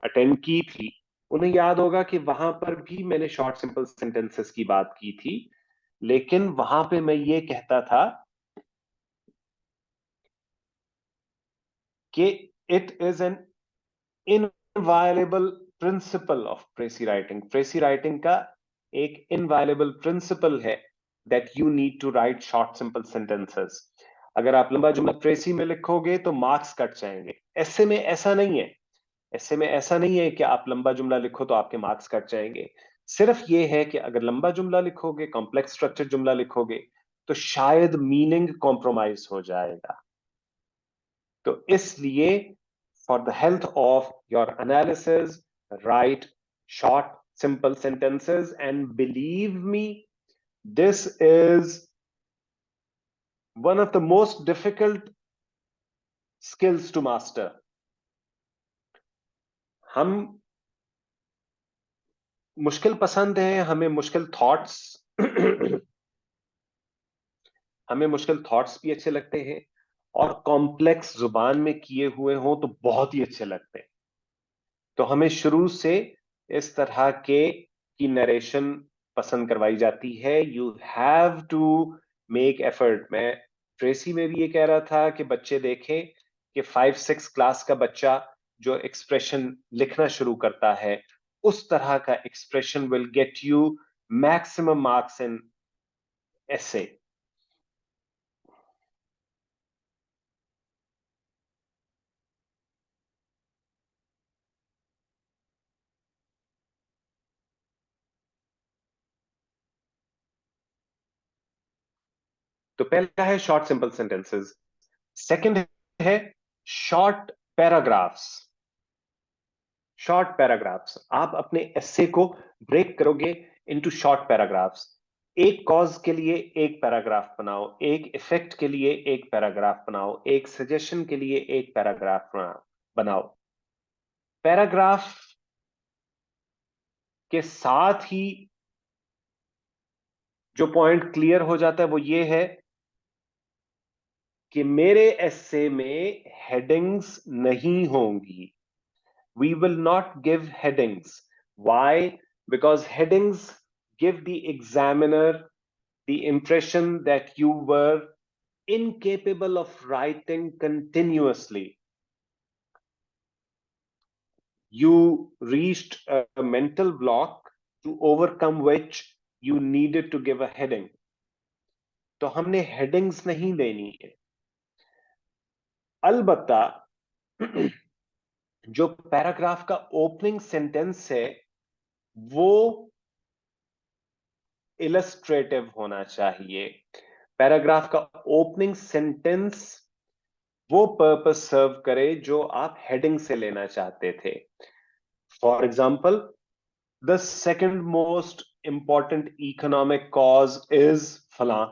अटेंड की थी उन्हें याद होगा कि वहां पर भी मैंने शॉर्ट सिंपल सेंटेंसेस की बात की थी, लेकिन वहां पे मैं ये कहता था कि it is an inviolable principle of precis writing. Precis writing का एक इनवायलेबल प्रिंसिपल है that you need to write short simple sentences. अगर आप लंबा जुमला प्रेसी में लिखोगे तो मार्क्स कट जाएंगे. ऐसे में ऐसा नहीं है. ऐसे में ऐसा नहीं है कि आप लंबा जुमला लिखो तो आपके मार्क्स कट जाएंगे. सिर्फ ये है कि अगर लंबा जुमला लिखोगे, कॉम्प्लेक्स स्ट्रक्चर जुमला लिखोगे तो शायद मीनिंग कॉम्प्रोमाइज हो जाएगा. तो इसलिए for the health of your analysis, write short, simple sentences, and believe me, this is one of the most difficult skills to master. हम मुश्किल पसंद हैं, हमें मुश्किल थॉट्स हमें मुश्किल थॉट्स भी अच्छे लगते हैं और कॉम्प्लेक्स जुबान में किए हुए हों तो बहुत ही अच्छे लगते हैं. तो हमें शुरू से इस तरह के की नरेशन पसंद करवाई जाती है. You have to make effort. मैं ट्रेसी में भी ये कह रहा था कि बच्चे देखें कि 5-6 क्लास का बच्चा जो एक्सप्रेशन लिखना शुरू करता है उस तरह का expression will get you maximum marks in essay. तो पहला है शॉर्ट सिंपल सेंटेंसेस. सेकंड है शॉर्ट पैराग्राफ्स. शॉर्ट पैराग्राफ्स, आप अपने एस्से को ब्रेक करोगे इनटू शॉर्ट पैराग्राफ्स. एक कॉज के लिए एक पैराग्राफ बनाओ, एक इफेक्ट के लिए एक पैराग्राफ बनाओ, एक सजेशन के लिए एक पैराग्राफ बनाओ. पैराग्राफ के साथ ही जो पॉइंट क्लियर हो जाता है वो ये है कि मेरे एस्से में हेडिंग्स नहीं होंगी. We will not give headings. Why? Because headings give the examiner the impression that you were incapable of writing continuously. You reached a mental block to overcome which you needed to give a heading. तो हमने headings नहीं देनी है, अलबत्ता जो paragraph का opening sentence है वो इलस्ट्रेटिव होना चाहिए। पैराग्राफ का ओपनिंग सेंटेंस वो पर्पस सर्व करे जो आप हेडिंग से लेना चाहते थे। For example, the second most important economic cause is फलां।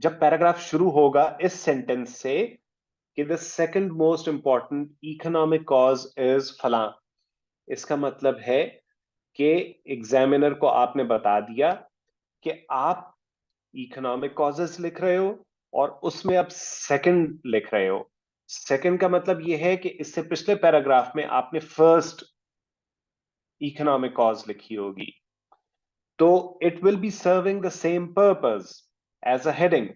जब पैराग्राफ शुरू होगा इस सेंटेंस से कि the second most important economic cause is फलां, इसका मतलब है कि एग्जामिनर को आपने बता दिया कि आप इकोनॉमिक कॉजेस लिख रहे हो और उसमें आप सेकंड लिख रहे हो। सेकंड का मतलब यह है कि इससे पिछले पैराग्राफ में आपने फर्स्ट इकोनॉमिक कॉज लिखी होगी, तो it will be serving the same purpose as a heading,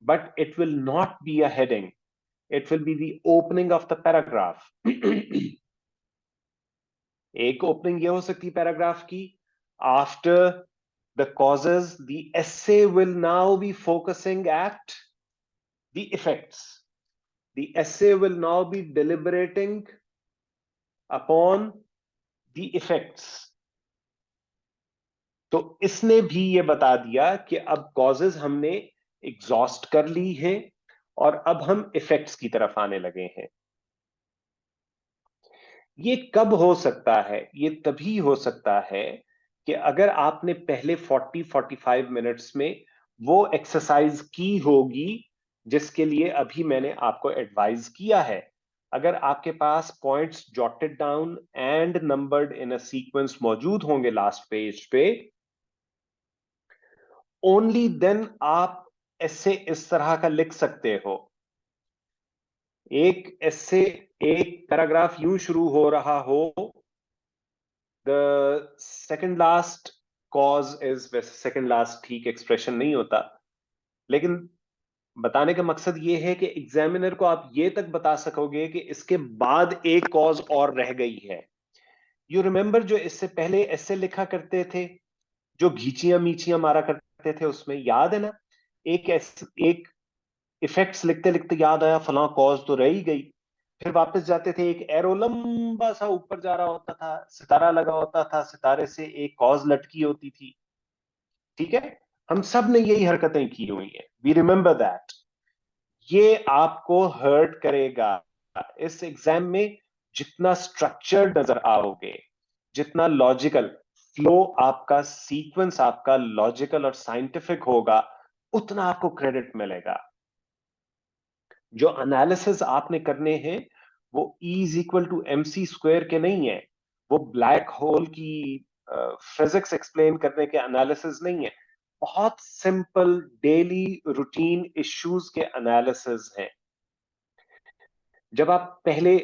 but it will not be a heading, it will be the opening of the paragraph. एक ओपनिंग ये हो सकती है पैराग्राफ की, after the causes the essay will now be focusing at the effects, the essay will now be deliberating upon the effects. तो इसने भी ये बता दिया कि अब कॉजेस हमने एग्जॉस्ट कर ली हैं और अब हम इफेक्ट्स की तरफ आने लगे हैं। ये कब हो सकता है? ये तभी हो सकता है कि अगर आपने पहले 40-45 मिनट्स में वो एक्सरसाइज की होगी जिसके लिए अभी मैंने आपको एडवाइज किया है। अगर आपके पास points jotted down and numbered in a sequence मौजूद होंगे लास्ट पेज पे, ओनली देन आप ऐसे इस तरह का लिख सकते हो। एक ऐसे एक पैराग्राफ यूं शुरू हो रहा हो, the second last cause is, वैसे सेकंड लास्ट ठीक एक्सप्रेशन नहीं होता, लेकिन बताने का मकसद ये है कि एग्जामिनर को आप ये तक बता सकोगे कि इसके बाद एक कॉज और रह गई है। यू रिमेंबर जो इससे पहले ऐसे लिखा करते थे, जो घीचियां मीचियां मारा करते थे, उसमें याद है ना, एक इफेक्ट्स लिखते लिखते याद आया फलां कॉज तो रह ही गई, फिर वापस जाते थे, एक एरो लंबा सा ऊपर जा रहा होता था, सितारा लगा होता था, सितारे से एक कॉज लटकी होती थी। ठीक है, हम सब ने यही हरकतें की हुई है, वी रिमेंबर दैट। ये आपको हर्ट करेगा इस एग्जाम में। जितना स्ट्रक्चर्ड नजर आओगे, जितना लॉजिकल फ्लो आपका, सीक्वेंस आपका लॉजिकल और साइंटिफिक होगा, उतना आपको क्रेडिट मिलेगा। जो एनालिसिस आपने करने हैं वो E is equal to MC square के नहीं है, वो ब्लैक होल की फिजिक्स एक्सप्लेन करने के एनालिसिस नहीं है, बहुत सिंपल डेली रूटीन इश्यूज के एनालिसिस हैं। जब आप पहले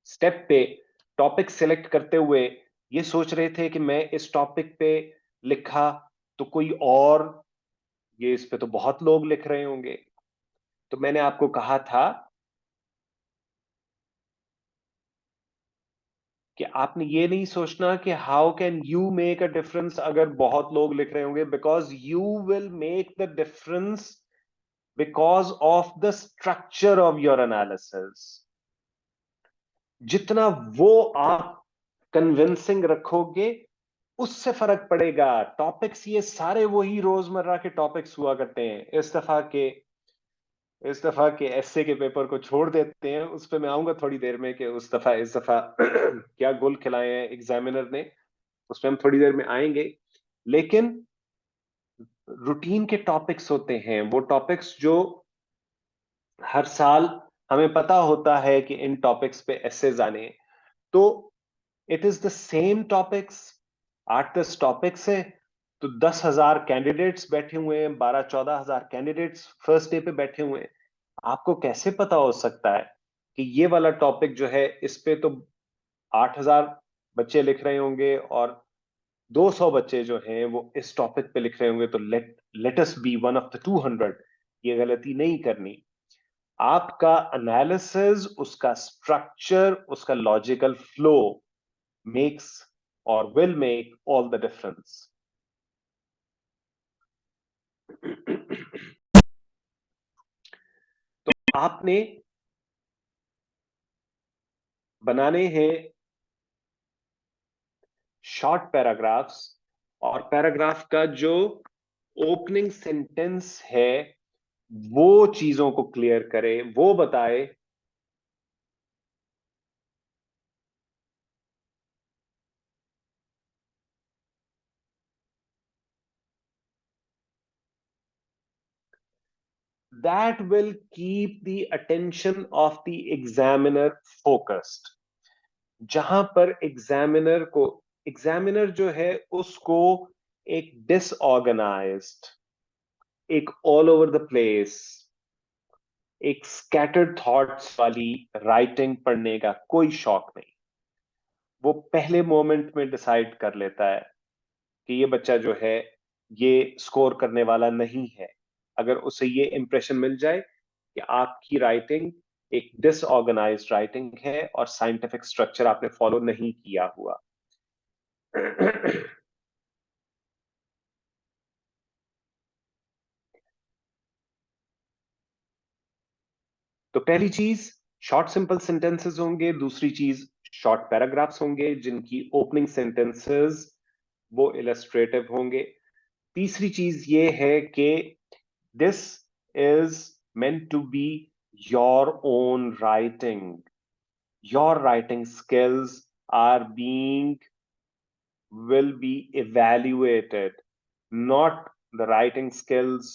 स्टेप पे टॉपिक सिलेक्ट करते हुए ये सोच रहे थे कि मैं इस टॉपिक पे लिखा तो कोई और, ये इस पे तो बहुत लोग लिख रहे होंगे, तो मैंने आपको कहा था कि आपने ये नहीं सोचना कि how can you make a difference अगर बहुत लोग लिख रहे होंगे, because you will make the difference because of the structure of your analysis. जितना वो आप कन्विंसिंग रखोगे उससे फर्क पड़ेगा। टॉपिक्स ये सारे वही रोजमर्रा के टॉपिक्स हुआ करते हैं। इस दफा के एसए के पेपर को छोड़ देते हैं, उस पर मैं आऊंगा थोड़ी देर में कि इस दफा क्या गोल खिलाए हैं एग्जामिनर ने, उस पर हम थोड़ी देर में आएंगे। लेकिन रूटीन के टॉपिक्स होते हैं, वो टॉपिक्स जो हर साल हमें पता होता है कि इन टॉपिक्स पे एसेज आने, तो it is the same topics. 8-10 topics है तो 10,000 कैंडिडेट्स बैठे हुए हैं, 12-14 हजार कैंडिडेट्स फर्स्ट डे पे बैठे हुए हैं। आपको कैसे पता हो सकता है कि ये वाला टॉपिक जो है इस पे तो 8,000 बच्चे लिख रहे होंगे और 200 बच्चे जो हैं वो इस टॉपिक पे लिख रहे होंगे, तो let us B one of the 200। ये गलती नहीं करनी। आपका एनालिसिस, उसका स्ट्रक्चर, उसका लॉजिकल फ्लो मेक्स और will make all the difference. तो आपने बनाने हैं शॉर्ट पैराग्राफ्स, और पैराग्राफ का जो ओपनिंग सेंटेंस है वो चीजों को क्लियर करे, वो बताए that will keep the attention of the examiner focused। जहां पर एग्जामिनर जो है उसको एक डिसऑर्गेनाइज्ड, एक ऑल ओवर द प्लेस, एक स्कैटर्ड थॉट्स वाली राइटिंग पढ़ने का कोई शौक नहीं। वो पहले मोमेंट में डिसाइड कर लेता है कि ये बच्चा जो है ये स्कोर करने वाला नहीं है। अगर उसे ये इंप्रेशन मिल जाए कि आपकी राइटिंग एक डिसऑर्गेनाइज्ड राइटिंग है और साइंटिफिक स्ट्रक्चर आपने फॉलो नहीं किया हुआ। तो पहली चीज शॉर्ट सिंपल सेंटेंसेस होंगे, दूसरी चीज शॉर्ट पैराग्राफ्स होंगे जिनकी ओपनिंग सेंटेंसेस वो इलस्ट्रेटिव होंगे। तीसरी चीज ये है कि this is meant to be your own writing. Your writing skills are being will be evaluated, not the writing skills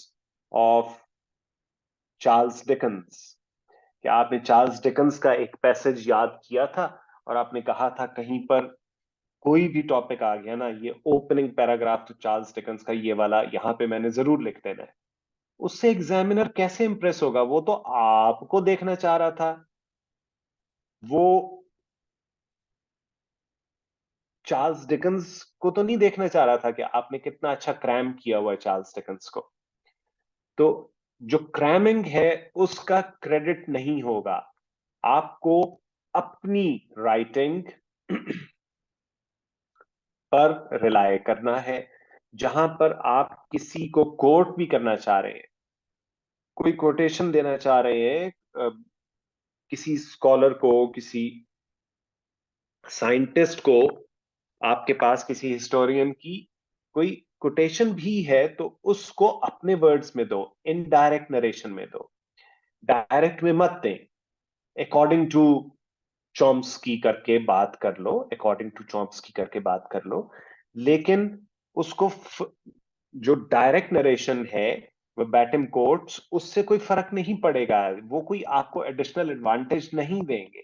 of Charles Dickens. कि आपने चार्ल्स डिकन्स का एक पैसेज याद किया था और आपने कहा था कहीं पर कोई भी टॉपिक आ गया ना, ये ओपनिंग पैराग्राफ तो चार्ल्स डिकन्स का ये वाला यहां पे मैंने जरूर लिख देना है। उससे एग्जामिनर कैसे इंप्रेस होगा? वो तो आपको देखना चाह रहा था, वो चार्ल्स डिकन्स को तो नहीं देखना चाह रहा था कि आपने कितना अच्छा क्रैम किया हुआ है चार्ल्स डिकन्स को। तो जो क्रैमिंग है उसका क्रेडिट नहीं होगा, आपको अपनी राइटिंग पर रिलाय करना है। जहां पर आप किसी को कोट भी करना चाह रहे हैं, कोई कोटेशन देना चाह रहे हैं किसी स्कॉलर को, किसी साइंटिस्ट को, आपके पास किसी हिस्टोरियन की कोई कोटेशन भी है तो उसको अपने वर्ड्स में दो, इनडायरेक्ट नरेशन में दो, डायरेक्ट में मत दें। अकॉर्डिंग टू चॉम्स्की करके बात कर लो, अकॉर्डिंग टू चॉम्स्की करके बात कर लो, लेकिन उसको जो डायरेक्ट नरेशन है वर्बैटिम कोट्स, उससे कोई फर्क नहीं पड़ेगा। वो कोई आपको एडिशनल एडवांटेज नहीं देंगे,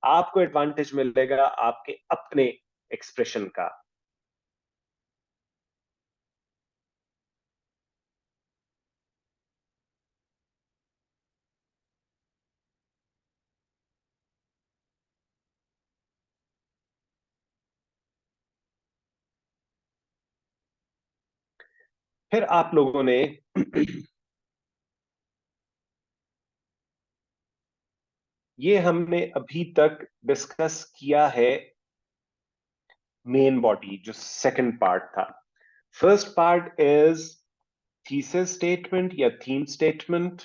आपको एडवांटेज मिलेगा आपके अपने एक्सप्रेशन का। फिर आप लोगों ने ये हमने अभी तक डिस्कस किया है मेन बॉडी, जो सेकंड पार्ट था। First part is thesis statement या theme statement.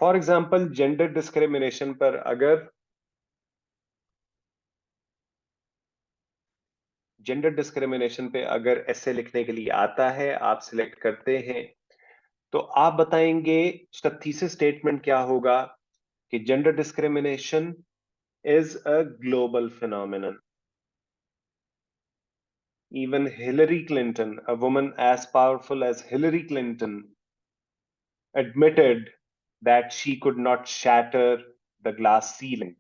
For example gender discrimination पर अगर जेंडर डिस्क्रिमिनेशन पे अगर ऐसे लिखने के लिए आता है, आप सिलेक्ट करते हैं, तो आप बताएंगे उसका थीसिस स्टेटमेंट क्या होगा कि gender discrimination is a global phenomenon. Even Hillary Clinton, a woman as powerful as Hillary Clinton, admitted that she could not shatter the glass ceiling.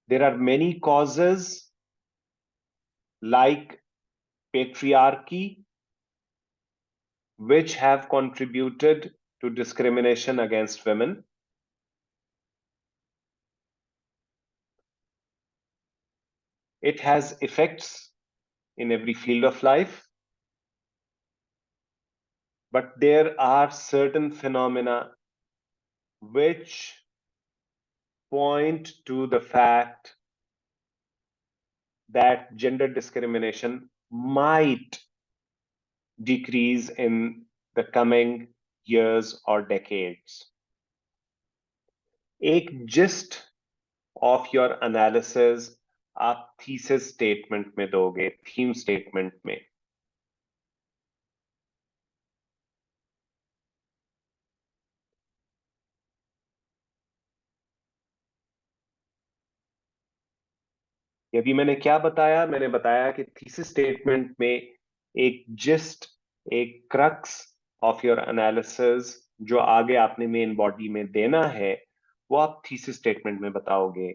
There are many causes like patriarchy, which have contributed to discrimination against women. It has effects in every field of life, but there are certain phenomena which point to the fact that gender discrimination might decrease in the coming years or decades. एक gist of your analysis आप thesis statement में दोगे, theme statement में. अभी मैंने क्या बताया? मैंने बताया कि थीसिस स्टेटमेंट में एक जिस्ट, एक क्रक्स ऑफ योर एनालिसिस जो आगे आपने मेन बॉडी में देना है, वो आप थीसिस स्टेटमेंट में बताओगे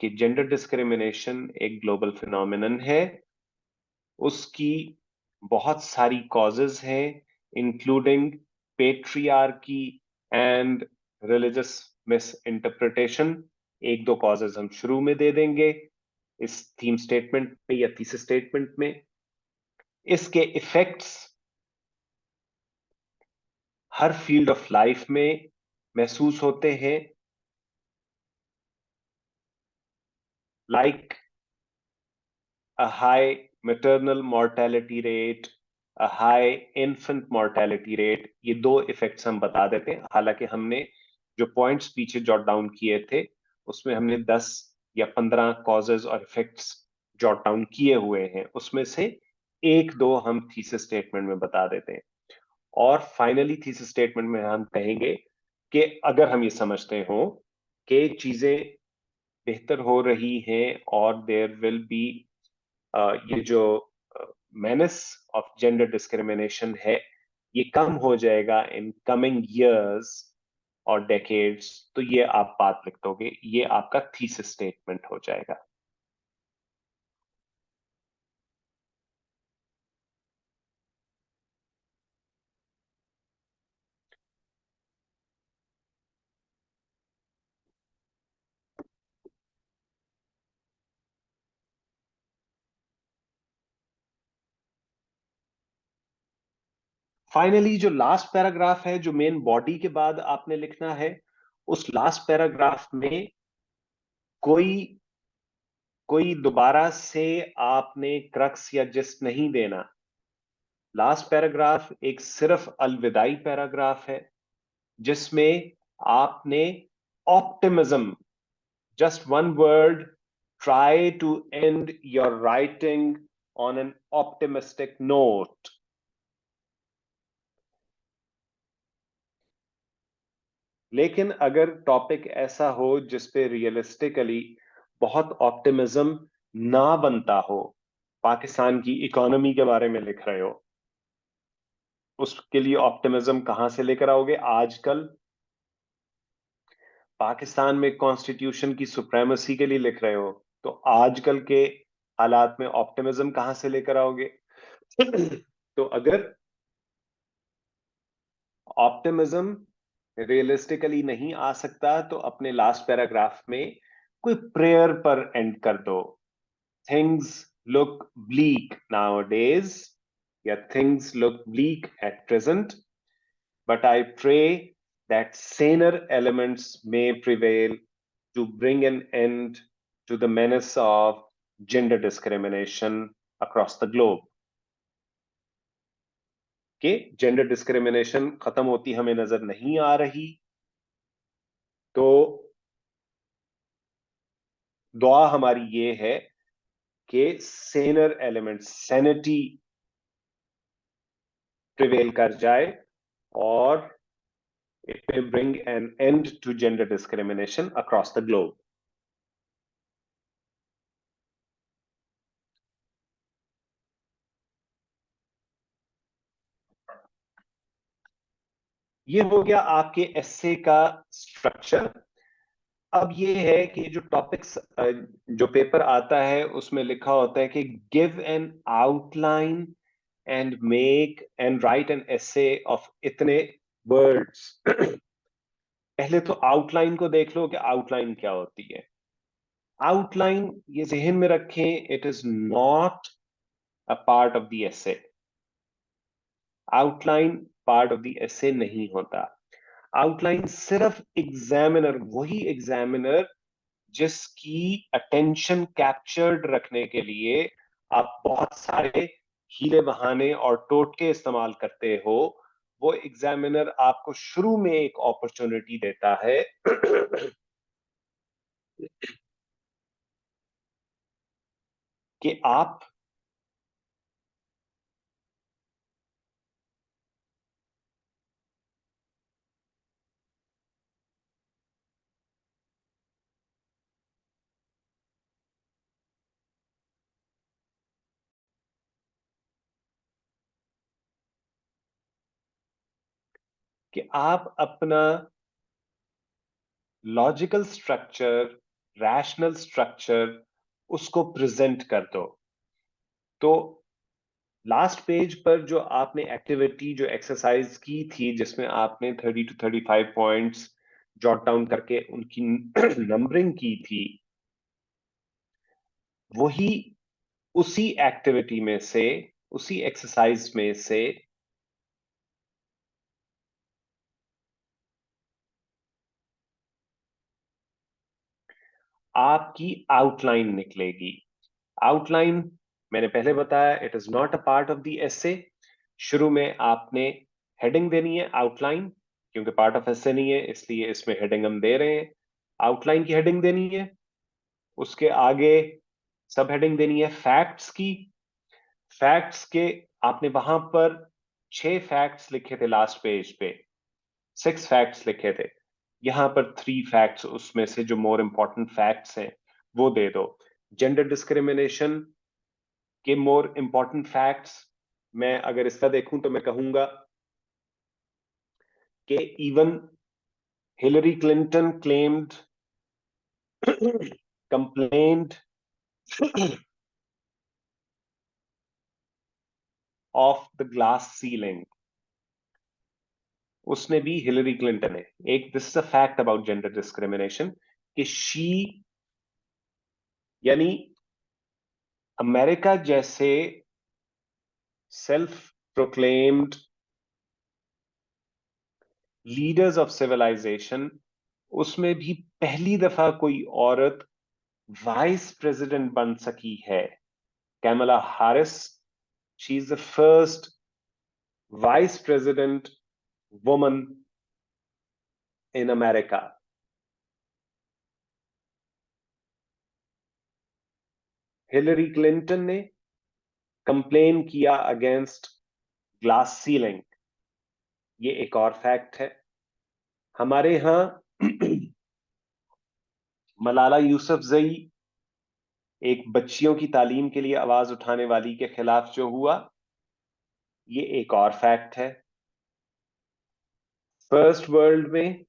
कि जेंडर डिस्क्रिमिनेशन एक ग्लोबल फिनोमिनन है, उसकी बहुत सारी कॉजेज हैं, including patriarchy and religious miss interpretation. एक दो कॉजेज हम शुरू में दे देंगे इस थीम स्टेटमेंट में या थीसिस स्टेटमेंट में. इसके effects her field of life में महसूस होते हैं, like a high maternal mortality rate, a high infant mortality rate. ये दो इफेक्ट्स हम बता देते हैं. हालांकि हमने जो पॉइंट्स पीछे जॉट डाउन किए थे उसमें हमने 10 या 15 कॉजेज और इफेक्ट्स जॉट डाउन किए हुए हैं, उसमें से एक दो हम थीसिस स्टेटमेंट में बता देते हैं. और फाइनली थीसिस स्टेटमेंट में हम कहेंगे कि अगर हम ये समझते हो कि चीजें बेहतर हो रही हैं और देयर विल बी ये जो मेनेस ऑफ जेंडर डिस्क्रिमिनेशन है ये कम हो जाएगा इन कमिंग इयर्स और डेकेड्स, तो ये आप बात लिख दोगे, ये आपका थीसिस स्टेटमेंट हो जाएगा. फाइनली जो लास्ट पैराग्राफ है, जो मेन बॉडी के बाद आपने लिखना है, उस लास्ट पैराग्राफ में कोई कोई दोबारा से आपने क्रक्स या जिस्ट नहीं देना. लास्ट पैराग्राफ एक सिर्फ अलविदाई पैराग्राफ है जिसमें आपने optimism, just one word, try to end your writing on an optimistic note. लेकिन अगर टॉपिक ऐसा हो जिस पे रियलिस्टिकली बहुत ऑप्टिमिज्म ना बनता हो, पाकिस्तान की इकोनॉमी के बारे में लिख रहे हो, उसके लिए ऑप्टिमिज्म कहां से लेकर आओगे? आजकल पाकिस्तान में कॉन्स्टिट्यूशन की सुप्रीमेसी के लिए लिख रहे हो, तो आजकल के हालात में ऑप्टिमिज्म कहां से लेकर आओगे? तो अगर ऑप्टिमिज्म रियलिस्टिकली नहीं आ सकता तो अपने लास्ट पैराग्राफ में कोई प्रेयर पर एंड कर दो. थिंग्स लुक ब्लीक nowadays, या things look bleak at present, but I pray that saner elements may prevail to bring an end to the menace of gender discrimination across the globe. कि gender discrimination खत्म होती हमें नजर नहीं आ रही, तो दुआ हमारी ये है कि सेनर एलिमेंट, सैनिटी प्रिवेल कर जाए और it will bring an end to gender discrimination across the globe. ये हो गया आपके एस्से का स्ट्रक्चर. अब ये है कि जो टॉपिक्स जो पेपर आता है उसमें लिखा होता है कि give an outline and make and right an essay of इतने वर्ड्स। पहले तो आउटलाइन को देख लो कि आउटलाइन क्या होती है। आउटलाइन ये जहन में रखें, it is not a part of the essay. Outline part of the essay नहीं होता। आउटलाइन सिर्फ एग्जामिनर, वही एग्जामिनर जिसकी अटेंशन कैप्चर्ड रखने के लिए आप बहुत सारे हीले बहाने और टोटके इस्तेमाल करते हो, वो एग्जामिनर आपको शुरू में एक अपॉर्चुनिटी देता है कि आप अपना लॉजिकल स्ट्रक्चर, रैशनल स्ट्रक्चर उसको प्रेजेंट कर दो। तो लास्ट पेज पर जो आपने एक्टिविटी, जो एक्सरसाइज की थी, जिसमें आपने 30 to 35 पॉइंट्स जॉट डाउन करके उनकी नंबरिंग की थी, वही उसी एक्टिविटी में से, उसी एक्सरसाइज में से आपकी आउटलाइन निकलेगी। आउटलाइन मैंने पहले बताया, it is not a part of the essay. शुरू में आपने हेडिंग देनी है आउटलाइन, क्योंकि पार्ट ऑफ एसे नहीं है इसलिए इसमें हेडिंग हम दे रहे हैं। आउटलाइन की हेडिंग देनी है, उसके आगे सब हेडिंग देनी है फैक्ट्स की। फैक्ट्स के आपने वहां पर 6 फैक्ट्स लिखे थे, लास्ट पेज पे 6 फैक्ट्स लिखे थे, यहां पर 3 फैक्ट्स उसमें से जो मोर इंपॉर्टेंट फैक्ट्स हैं वो दे दो। जेंडर डिस्क्रिमिनेशन के मोर इंपॉर्टेंट फैक्ट्स, मैं अगर इसका देखूं तो मैं कहूंगा कि even Hillary Clinton claimed complained of the glass ceiling. उसने भी, हिलरी क्लिंटन ने, एक, this is a fact about gender discrimination, कि शी, यानी अमेरिका जैसे self proclaimed leaders of civilization, उसमें भी पहली दफा कोई औरत वाइस प्रेसिडेंट बन सकी है। Kamala Harris, she is the first vice president woman in America. Hillary Clinton ने कंप्लेन किया अगेंस्ट ग्लास सीलिंग, ये एक और फैक्ट है। हमारे यहां मलाला यूसुफजई, एक बच्चियों की तालीम के लिए आवाज उठाने वाली के खिलाफ जो हुआ, ये एक और फैक्ट है। फर्स्ट वर्ल्ड में,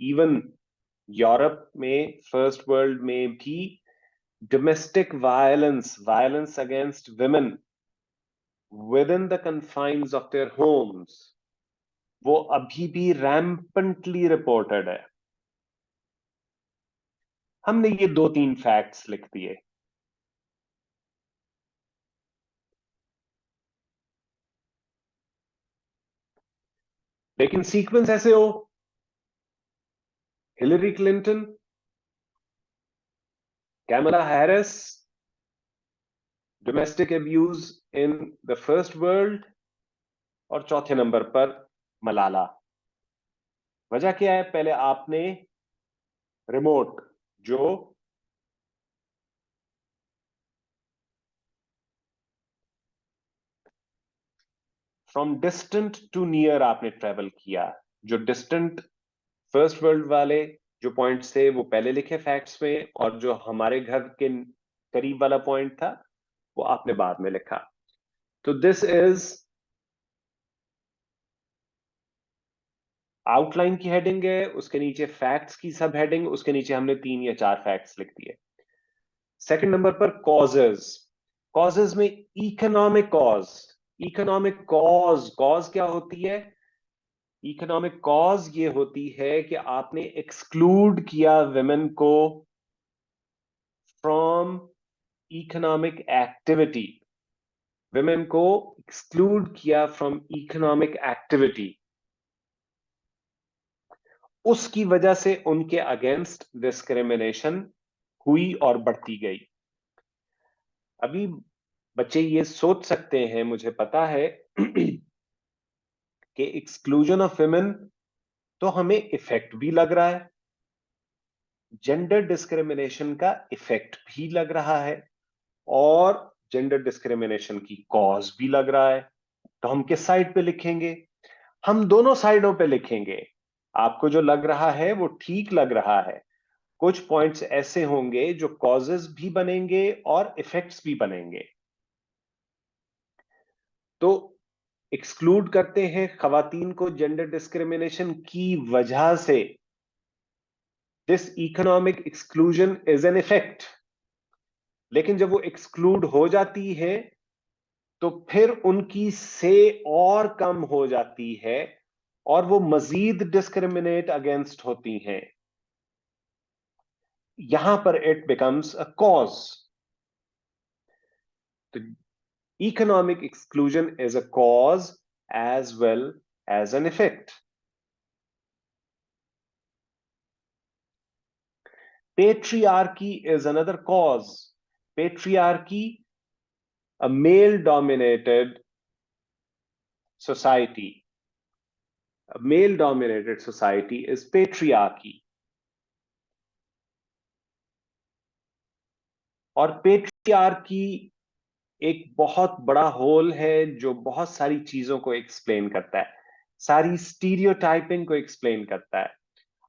इवन यूरोप में, फर्स्ट वर्ल्ड में भी domestic violence, violence against women with in the confines of their homes, वो अभी भी रैम्पेंटली रिपोर्टेड है। हमने ये 2-3 फैक्ट्स लिख दिए। लेकिन सीक्वेंस ऐसे हो, Hillary Clinton, Kamala Harris, domestic abuse in the first world, और चौथे नंबर पर मलाला। वजह क्या है? पहले आपने रिमोट, जो फ्रॉम डिस्टेंट टू नियर आपने ट्रेवल किया, जो डिस्टेंट फर्स्ट वर्ल्ड वाले जो पॉइंट्स थे वो पहले लिखे फैक्ट्स में, और जो हमारे घर के करीब वाला पॉइंट था वो आपने बाद में लिखा। तो दिस इज आउटलाइन की हेडिंग है, उसके नीचे फैक्ट्स की सब हेडिंग, उसके नीचे हमने 3 या 4 फैक्ट्स लिख दिए। सेकंड नंबर पर कॉजेज। कॉजेज में economic cause. Economic cause, cause क्या होती है? इकोनॉमिक कॉज ये होती है कि आपने एक्सक्लूड किया विमेन को फ्रॉम इकोनॉमिक एक्टिविटी। विमेन को एक्सक्लूड किया फ्रॉम इकोनॉमिक एक्टिविटी, उसकी वजह से उनके अगेंस्ट डिस्क्रिमिनेशन हुई और बढ़ती गई। अभी बच्चे ये सोच सकते हैं, मुझे पता है कि एक्सक्लूजन ऑफ विमेन तो हमें इफेक्ट भी लग रहा है, जेंडर डिस्क्रिमिनेशन का इफेक्ट भी लग रहा है, और जेंडर डिस्क्रिमिनेशन की कॉज भी लग रहा है। तो हम किस साइड पे लिखेंगे? हम दोनों साइडों पे लिखेंगे। आपको जो लग रहा है वो ठीक लग रहा है। कुछ पॉइंट्स ऐसे होंगे जो कॉजेस भी बनेंगे और इफेक्ट्स भी बनेंगे। तो एक्सक्लूड करते हैं खवातीन को जेंडर डिस्क्रिमिनेशन की वजह से। This economic exclusion is an effect. लेकिन जब वो एक्सक्लूड हो जाती है तो फिर उनकी से और कम हो जाती है और वो मजीद डिस्क्रिमिनेट अगेंस्ट होती हैं। यहां पर इट बिकम्स अ कॉज। तो economic exclusion is a cause as well as an effect. Patriarchy is another cause. Patriarchy, a male dominated society. A male dominated society is patriarchy. और patriarchy एक बहुत बड़ा whole है जो बहुत सारी चीजों को एक्सप्लेन करता है, सारी स्टीरियोटाइपिंग को एक्सप्लेन करता है।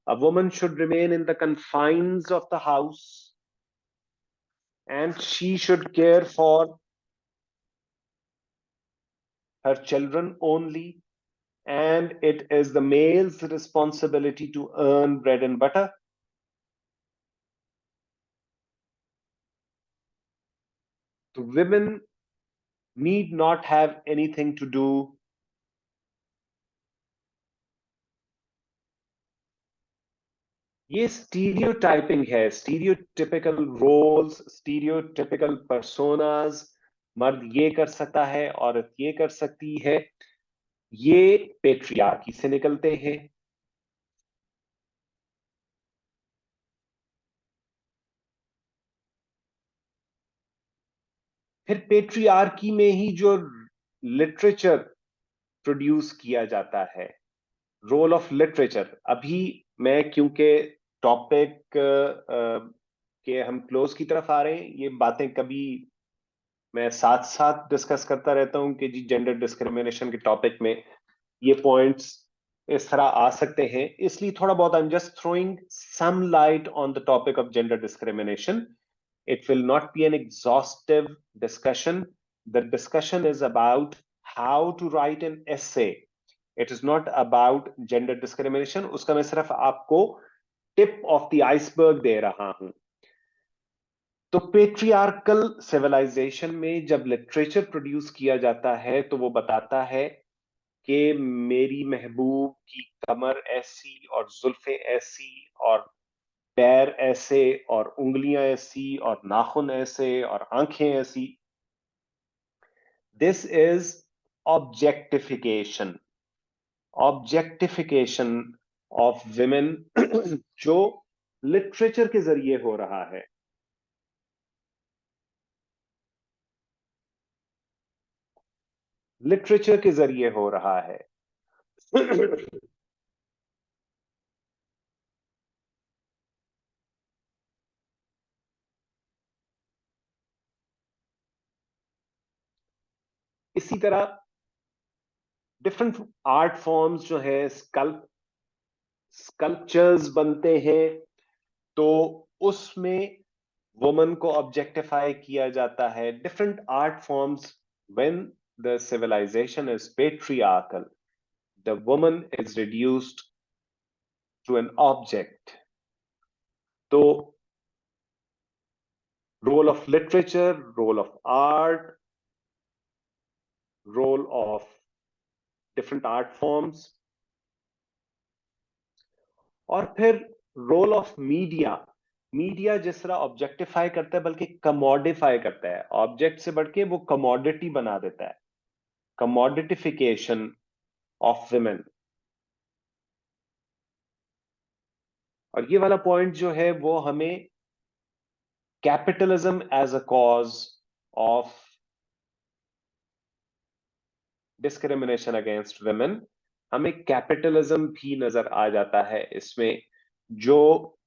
A woman should remain in the confines of the house and she should care for her children only, and it is the male's responsibility to earn bread and butter. The women need not have anything to do. ये stereotyping है, stereotypical roles, stereotypical personas. मर्द ये कर सकता है, औरत ये कर सकती है, ये पेट्रियार्की से निकलते हैं। फिर पेट्रियार्की में ही जो लिटरेचर प्रोड्यूस किया जाता है, रोल ऑफ लिटरेचर। अभी मैं क्योंकि टॉपिक के हम क्लोज की तरफ आ रहे हैं, ये बातें कभी मैं साथ साथ डिस्कस करता रहता हूं कि जी जेंडर डिस्क्रिमिनेशन के टॉपिक में ये पॉइंट्स इस तरह आ सकते हैं, इसलिए थोड़ा बहुत I am just throwing some light on the topic of gender discrimination. It will not be an exhaustive discussion. The discussion is about how to write an essay. It is not about gender discrimination. उसका मैं सिर्फ आपको tip of the iceberg दे रहा हूं. तो patriarchal civilisation में जब literature produce किया जाता है तो वो बताता है कि मेरी महबूब की कमर ऐसी और जुल्फे ऐसी और पैर ऐसे और उंगलियां ऐसी और नाखून ऐसे और आंखें ऐसी. This is objectification. Objectification of women जो लिटरेचर के जरिए हो रहा है. लिटरेचर के जरिए हो रहा है. इसी तरह डिफरेंट आर्ट फॉर्म्स जो है, स्कल्पचर्स बनते हैं, तो उसमें वुमन को ऑब्जेक्टिफाई किया जाता है. Different art forms. When the civilization is patriarchal, the woman is reduced to an object. तो role of literature, role of art, role of different art forms, और फिर रोल ऑफ मीडिया. मीडिया जिस तरह objectify करता है बल्कि कमोडिफाई करता है. ऑब्जेक्ट से बढ़ के वो कमोडिटी बना देता है. Commodification of women. और ये वाला पॉइंट जो है वो हमें capitalism as a cause of discrimination against women, हमें कैपिटलिज्म भी नजर आ जाता है इसमें, जो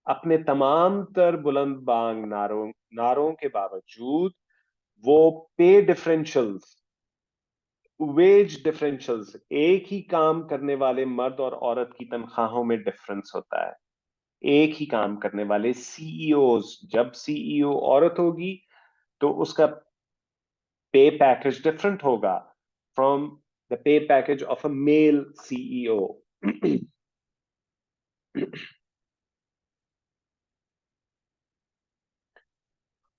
अपने तमाम तर बुलंद बांग नारों के बावजूद वो पे डिफरेंशियल्स, वेज डिफरेंशियल्स, एक ही काम करने वाले मर्द और औरत की तनख्वाहों में डिफरेंस होता है. एक ही काम करने वाले सीईओज, जब सीईओ औरत होगी तो उसका पे पैकेज डिफरेंट होगा from the pay package of a male CEO.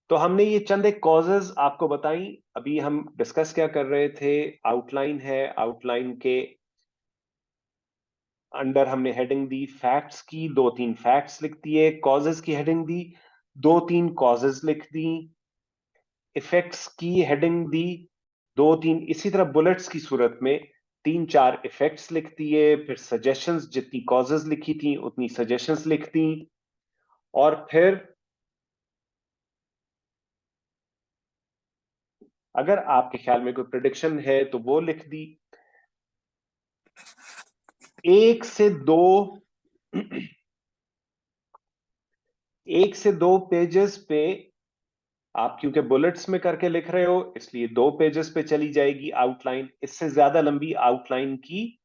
तो हमने ये चंद एक कॉजेज आपको बताई. अभी हम डिस्कस क्या कर रहे थे, आउटलाइन है. आउटलाइन के अंडर हमने हेडिंग दी फैक्ट्स की, 2-3 फैक्ट्स लिख दिए. कॉजेज की हेडिंग दी, 2-3 कॉजेज लिख दी. इफेक्ट्स की हेडिंग दी, 2-3 इसी तरह बुलेट्स की सूरत में 3-4 इफेक्ट्स लिख दिए. फिर सजेशंस, जितनी कॉजेज लिखी थी उतनी सजेशंस लिख दी. और फिर अगर आपके ख्याल में कोई प्रिडिक्शन है तो वो लिख दी. 1 से 2 पेजेस पे आप, क्योंकि बुलेट्स में करके लिख रहे हो इसलिए 2 पेजेस पे चली जाएगी आउटलाइन. इससे ज्यादा लंबी आउटलाइन की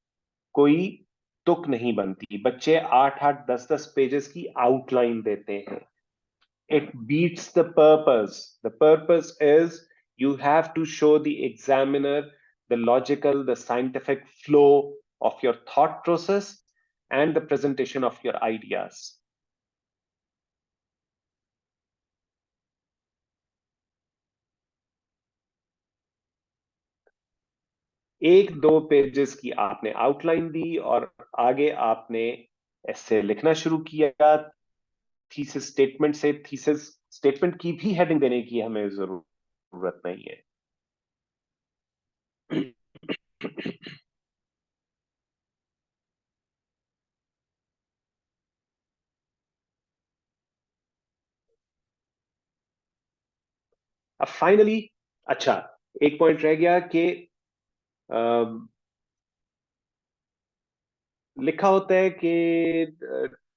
कोई तुक नहीं बनती. बच्चे 8-8, 10-10 पेजेस की आउटलाइन देते हैं. It beats the purpose. The purpose is you have to show the examiner the logical, the scientific flow of your thought process and the presentation of your ideas. 1-2 pages की आपने outline दी और आगे आपने ऐसे लिखना शुरू किया. थीसिस स्टेटमेंट से थीसिस स्टेटमेंट की भी हेडिंग देने की हमें जरूरत नहीं है. अब फाइनली, अच्छा, एक पॉइंट रह गया कि लिखा होता है कि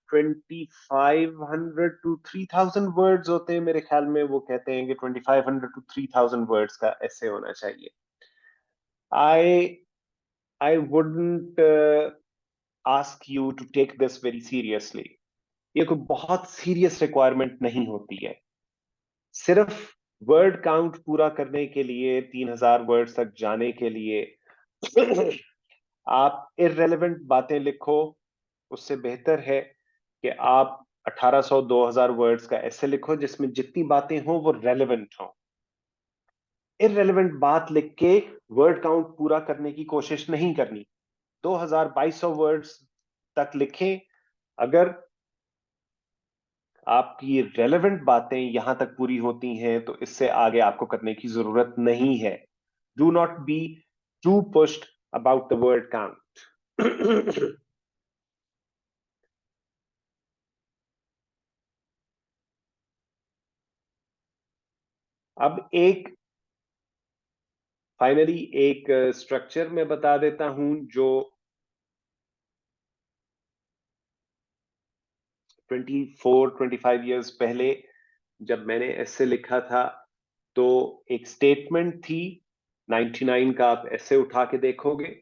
2500 to 3000 वर्ड्स होते हैं मेरे ख्याल में. वो कहते हैं कि 2500 to 3000 वर्ड्स का ऐसे होना चाहिए. I wouldn't ask you to take this very seriously. ये कोई बहुत सीरियस रिक्वायरमेंट नहीं होती है. सिर्फ वर्ड काउंट पूरा करने के लिए, 3000 वर्ड्स तक जाने के लिए आप इररेलेवेंट बातें लिखो. उससे बेहतर है कि आप 1800-2000 वर्ड्स का ऐसे लिखो जिसमें जितनी बातें हो वो रेलेवेंट हो. इररेलेवेंट बात लिख के वर्ड काउंट पूरा करने की कोशिश नहीं करनी. 2200 वर्ड्स तक लिखें. अगर आपकी रेलेवेंट बातें यहां तक पूरी होती हैं तो इससे आगे आपको करने की जरूरत नहीं है. Do not be too pushed about the word count. अब एक फाइनली एक स्ट्रक्चर मैं बता देता हूं जो 24-25 इयर्स पहले जब मैंने ऐसे लिखा था तो एक स्टेटमेंट थी. 99 का आप ऐसे उठा के देखोगे,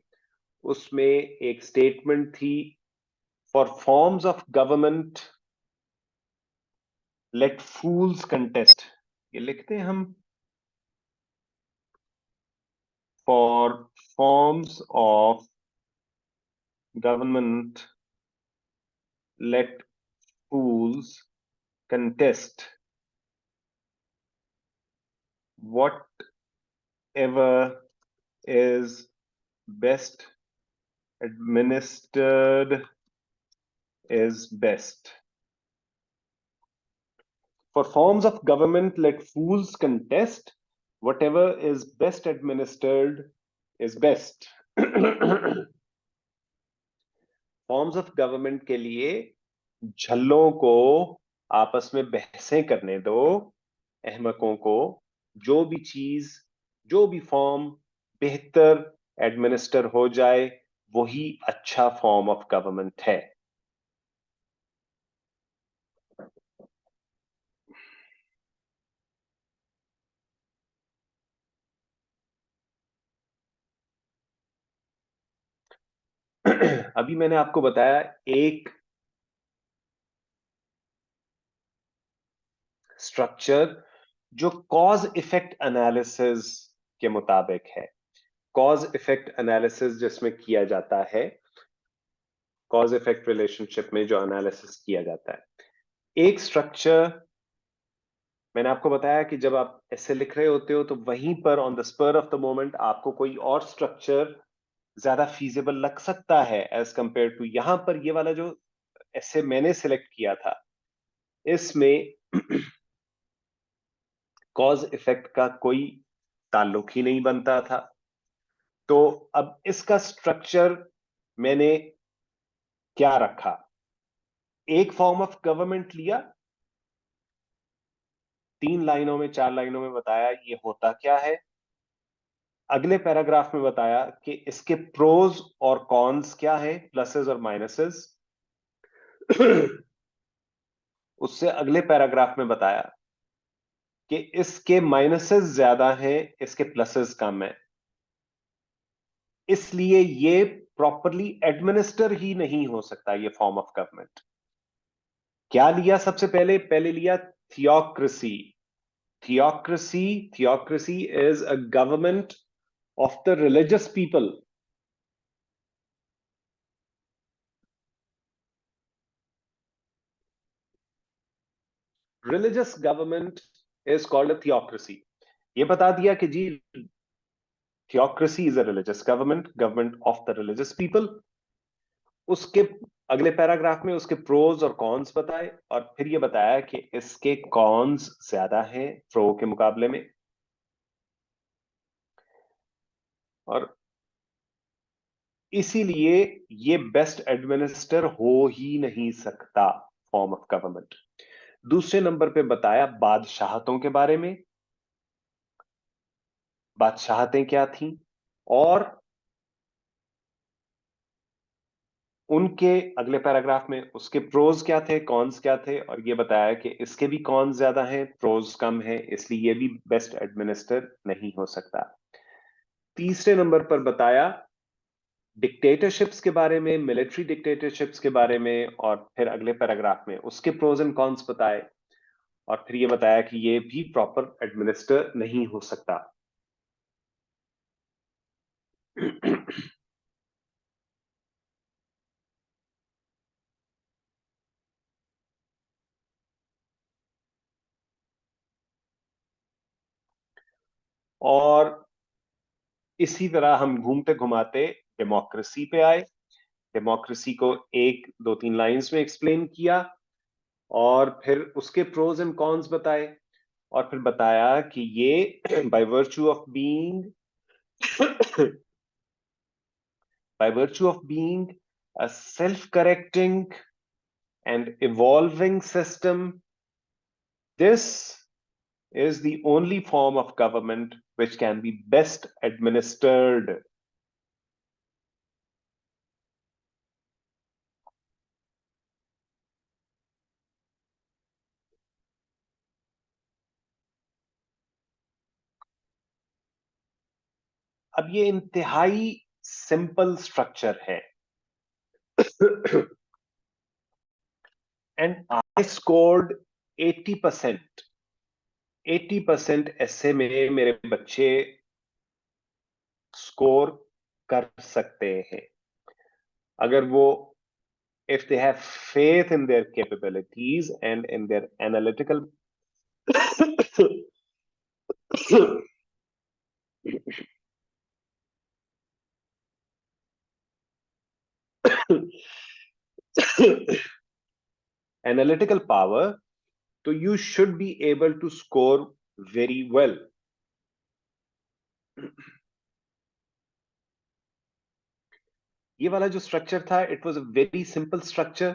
उसमें एक स्टेटमेंट थी, for forms of government let fools contest. ये लिखते हैं हम. for forms of government let fools contest whatever is best administered is best. For forms of government, let fools contest. Whatever is best administered is best. Forms of government के लिए झल्लों को आपस में बहसें करने दो, अहमकों को। जो भी चीज, जो भी फॉर्म बेहतर एडमिनिस्टर हो जाए, वही अच्छा फॉर्म ऑफ गवर्नमेंट है। अभी मैंने आपको बताया एक स्ट्रक्चर जो कॉज इफेक्ट एनालिसिस के मुताबिक है। कॉज इफेक्ट एनालिसिस जिसमें किया जाता है, कॉज इफेक्ट रिलेशनशिप में जो एनालिसिस किया जाता है। एक स्ट्रक्चर मैंने आपको बताया कि जब आप ऐसे लिख रहे होते हो तो वहीं पर on the spur of the moment आपको कोई और स्ट्रक्चर ज्यादा फीजिबल लग सकता है एज कंपेयर टू यहां पर ये वाला जो ऐसे मैंने सिलेक्ट किया था, इसमें कॉज इफेक्ट का कोई ताल्लुक ही नहीं बनता था। तो अब इसका स्ट्रक्चर मैंने क्या रखा, एक फॉर्म ऑफ गवर्नमेंट लिया, 3 लाइनों में 4 लाइनों में बताया ये होता क्या है। अगले पैराग्राफ में बताया कि इसके प्रोज और कॉन्स क्या है, प्लसेस और माइनसेस। उससे अगले पैराग्राफ में बताया कि इसके माइनसेस ज्यादा हैं, इसके प्लसेस कम है, इसलिए ये प्रॉपरली एडमिनिस्टर ही नहीं हो सकता ये फॉर्म ऑफ गवर्नमेंट। क्या लिया सबसे पहले? पहले लिया theocracy. Theocracy is a government of the religious people. Religious government is called a theocracy. ये बता दिया कि जी theocracy is a religious government, government of the religious people. उसके अगले पैराग्राफ में उसके प्रोज और कॉन्स बताए, और फिर ये बताया कि इसके कॉन्स ज्यादा हैं प्रो के मुकाबले में, और इसीलिए ये बेस्ट एडमिनिस्टर हो ही नहीं सकता फॉर्म ऑफ गवर्नमेंट। दूसरे नंबर पे बताया बादशाहतों के बारे में, बादशाहतें क्या थीं और उनके अगले पैराग्राफ में उसके प्रोज क्या थे, कॉन्स क्या थे, और ये बताया कि इसके भी कॉन्स ज्यादा हैं, प्रोज कम है, इसलिए ये भी बेस्ट एडमिनिस्टर नहीं हो सकता। तीसरे नंबर पर बताया डिक्टेटरशिप्स के बारे में, मिलिट्री डिक्टेटरशिप्स के बारे में, और फिर अगले पैराग्राफ में उसके प्रोज एंड कॉन्स बताए, और फिर ये बताया कि ये भी प्रॉपर एडमिनिस्टर नहीं हो सकता। और इसी तरह हम घूमते घुमाते डेमोक्रेसी पे आए। डेमोक्रेसी को 1 2 3 लाइंस में एक्सप्लेन किया, और फिर उसके प्रोज एंड कॉन्स बताए, और फिर बताया कि ये by virtue of being by virtue of being a self-correcting and evolving system, this is the only form of government which can be best administered. अब ये इंतहाई सिंपल स्ट्रक्चर है, एंड आई स्कोर्ड 80%। 80% ऐसे में मेरे बच्चे स्कोर कर सकते हैं अगर वो if they have faith in their capabilities and in their analytical analytical power, so you should be able to score very well. ये वाला जो स्ट्रक्चर था, it was a very simple structure.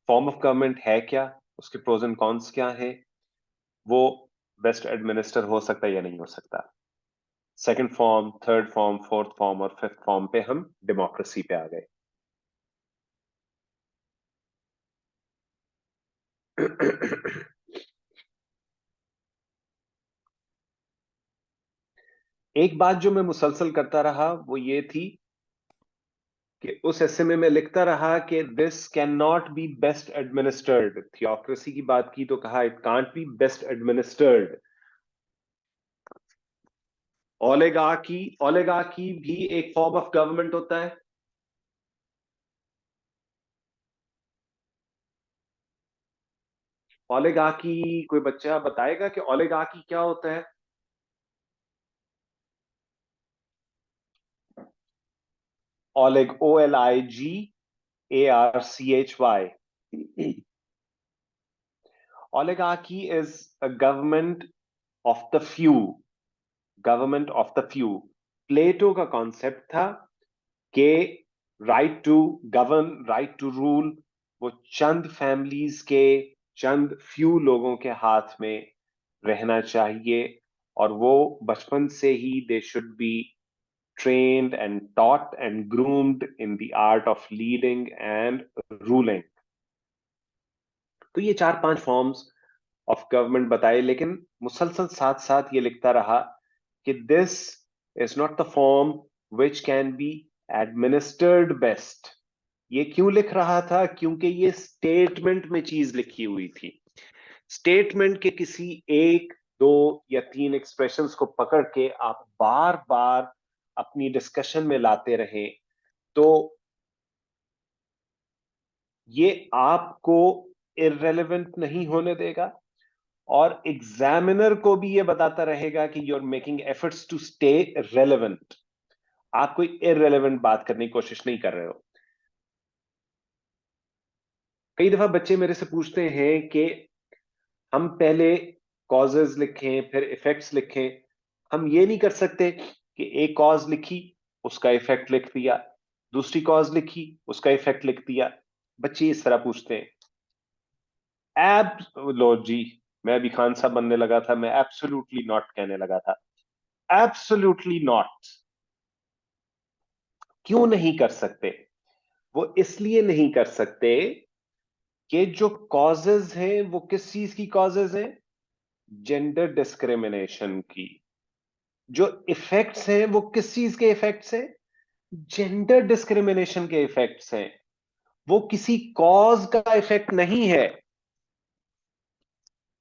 Form of government है क्या, उसके pros and cons क्या है, वो बेस्ट एडमिनिस्टर हो सकता है या नहीं हो सकता. Second form, third form, fourth form और फिफ्थ फॉर्म पे हम डेमोक्रेसी पे आ गए. एक बात जो मैं मुसलसल करता रहा वो ये थी कि उस एसे में मैं लिखता रहा कि this can not be best administered. Theocracy की बात की तो कहा it can't be best administered. Oligarchy भी एक फॉर्म ऑफ गवर्नमेंट होता है. ओलेगार्की, कोई बच्चा बताएगा कि ओलेगार्की क्या होता है? ओलेग, OLIGARCHY. Oligarchy is a government of the few. Government of the few. Plato का कॉन्सेप्ट था कि right to govern, right to rule, वो चंद फैमिलीज के, चंद फ्यू लोगों के हाथ में रहना चाहिए. और वो बचपन से ही they should be trained and taught and groomed in the art of leading and ruling. तो ये 4-5 फॉर्म्स ऑफ गवर्नमेंट बताए, लेकिन मुसलसल साथ साथ ये लिखता रहा कि this is not the form which can be administered best. ये क्यों लिख रहा था? क्योंकि ये स्टेटमेंट में चीज लिखी हुई थी. स्टेटमेंट के किसी एक, दो या तीन एक्सप्रेशंस को पकड़ के आप बार बार अपनी डिस्कशन में लाते रहे तो ये आपको इररेलेवेंट नहीं होने देगा और एग्जामिनर को भी ये बताता रहेगा कि you are making efforts to stay relevant. आप कोई इररेलेवेंट बात करने की कोशिश नहीं कर रहे हो. कई दफा बच्चे मेरे से पूछते हैं कि हम पहले कॉजेज लिखें फिर इफेक्ट्स लिखें. हम ये नहीं कर सकते कि एक कॉज लिखी उसका इफेक्ट लिख दिया, दूसरी कॉज लिखी उसका इफेक्ट लिख दिया. बच्चे इस तरह पूछते हैं. लो जी, मैं अभी खान साहब बनने लगा था, मैं एब्सोल्युटली नॉट कहने लगा था. Absolutely not. क्यों नहीं कर सकते? वो इसलिए नहीं कर सकते कि जो कॉजेज हैं वो किस चीज की कॉजेज हैं? जेंडर डिस्क्रिमिनेशन की. जो इफेक्ट्स हैं वो किस चीज के इफेक्ट्स हैं? जेंडर डिस्क्रिमिनेशन के इफेक्ट्स हैं. वो किसी कॉज का इफेक्ट नहीं है.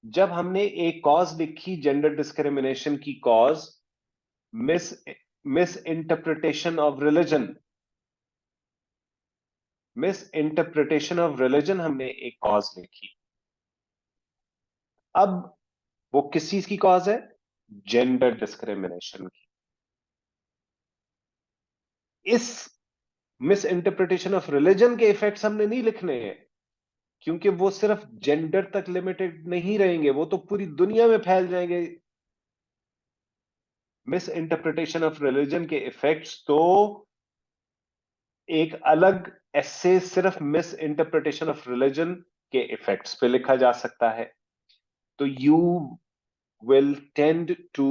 जब हमने एक कॉज लिखी जेंडर डिस्क्रिमिनेशन की cause, miss miss interpretation of religion, miss interpretation of religion हमने एक कॉज लिखी. अब वो किस चीज की कॉज है? जेंडर डिस्क्रिमिनेशन की. इस मिस इंटरप्रिटेशन ऑफ रिलीजन के इफेक्ट्स हमने नहीं लिखने हैं, क्योंकि वो सिर्फ जेंडर तक लिमिटेड नहीं रहेंगे, वो तो पूरी दुनिया में फैल जाएंगे. मिस इंटरप्रिटेशन ऑफ रिलीजन के इफेक्ट्स तो एक अलग ऐसे सिर्फ मिस इंटरप्रिटेशन ऑफ रिलीजन के इफेक्ट्स पे लिखा जा सकता है. तो you will tend to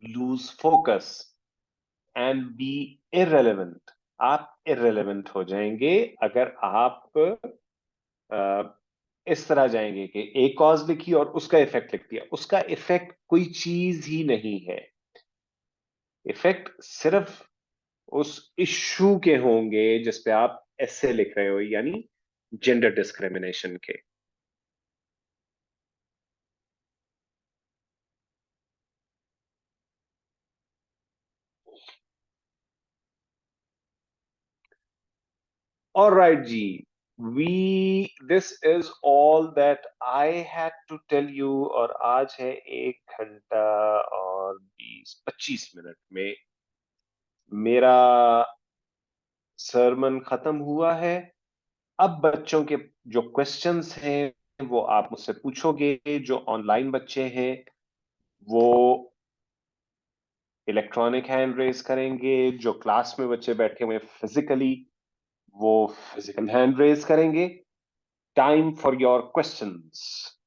lose focus and be irrelevant. आप इररेलेवेंट हो जाएंगे अगर आप इस तरह जाएंगे कि एक कॉज लिखी और उसका इफेक्ट लिख दिया. उसका इफेक्ट कोई चीज ही नहीं है. इफेक्ट सिर्फ उस इश्यू के होंगे जिस पे आप ऐसे लिख रहे हो, यानी जेंडर डिस्क्रिमिनेशन के. All right, जी. This is all that I had to tell you. और आज है 1 घंटा और 20-25 मिनट में मेरा सरमन खत्म हुआ है. अब बच्चों के जो क्वेश्चंस हैं वो आप मुझसे पूछोगे. जो ऑनलाइन बच्चे हैं वो इलेक्ट्रॉनिक हैंड रेज करेंगे. जो क्लास में बच्चे बैठे हुए फिजिकली वो फिजिकल हैंड रेज करेंगे. Time for your questions.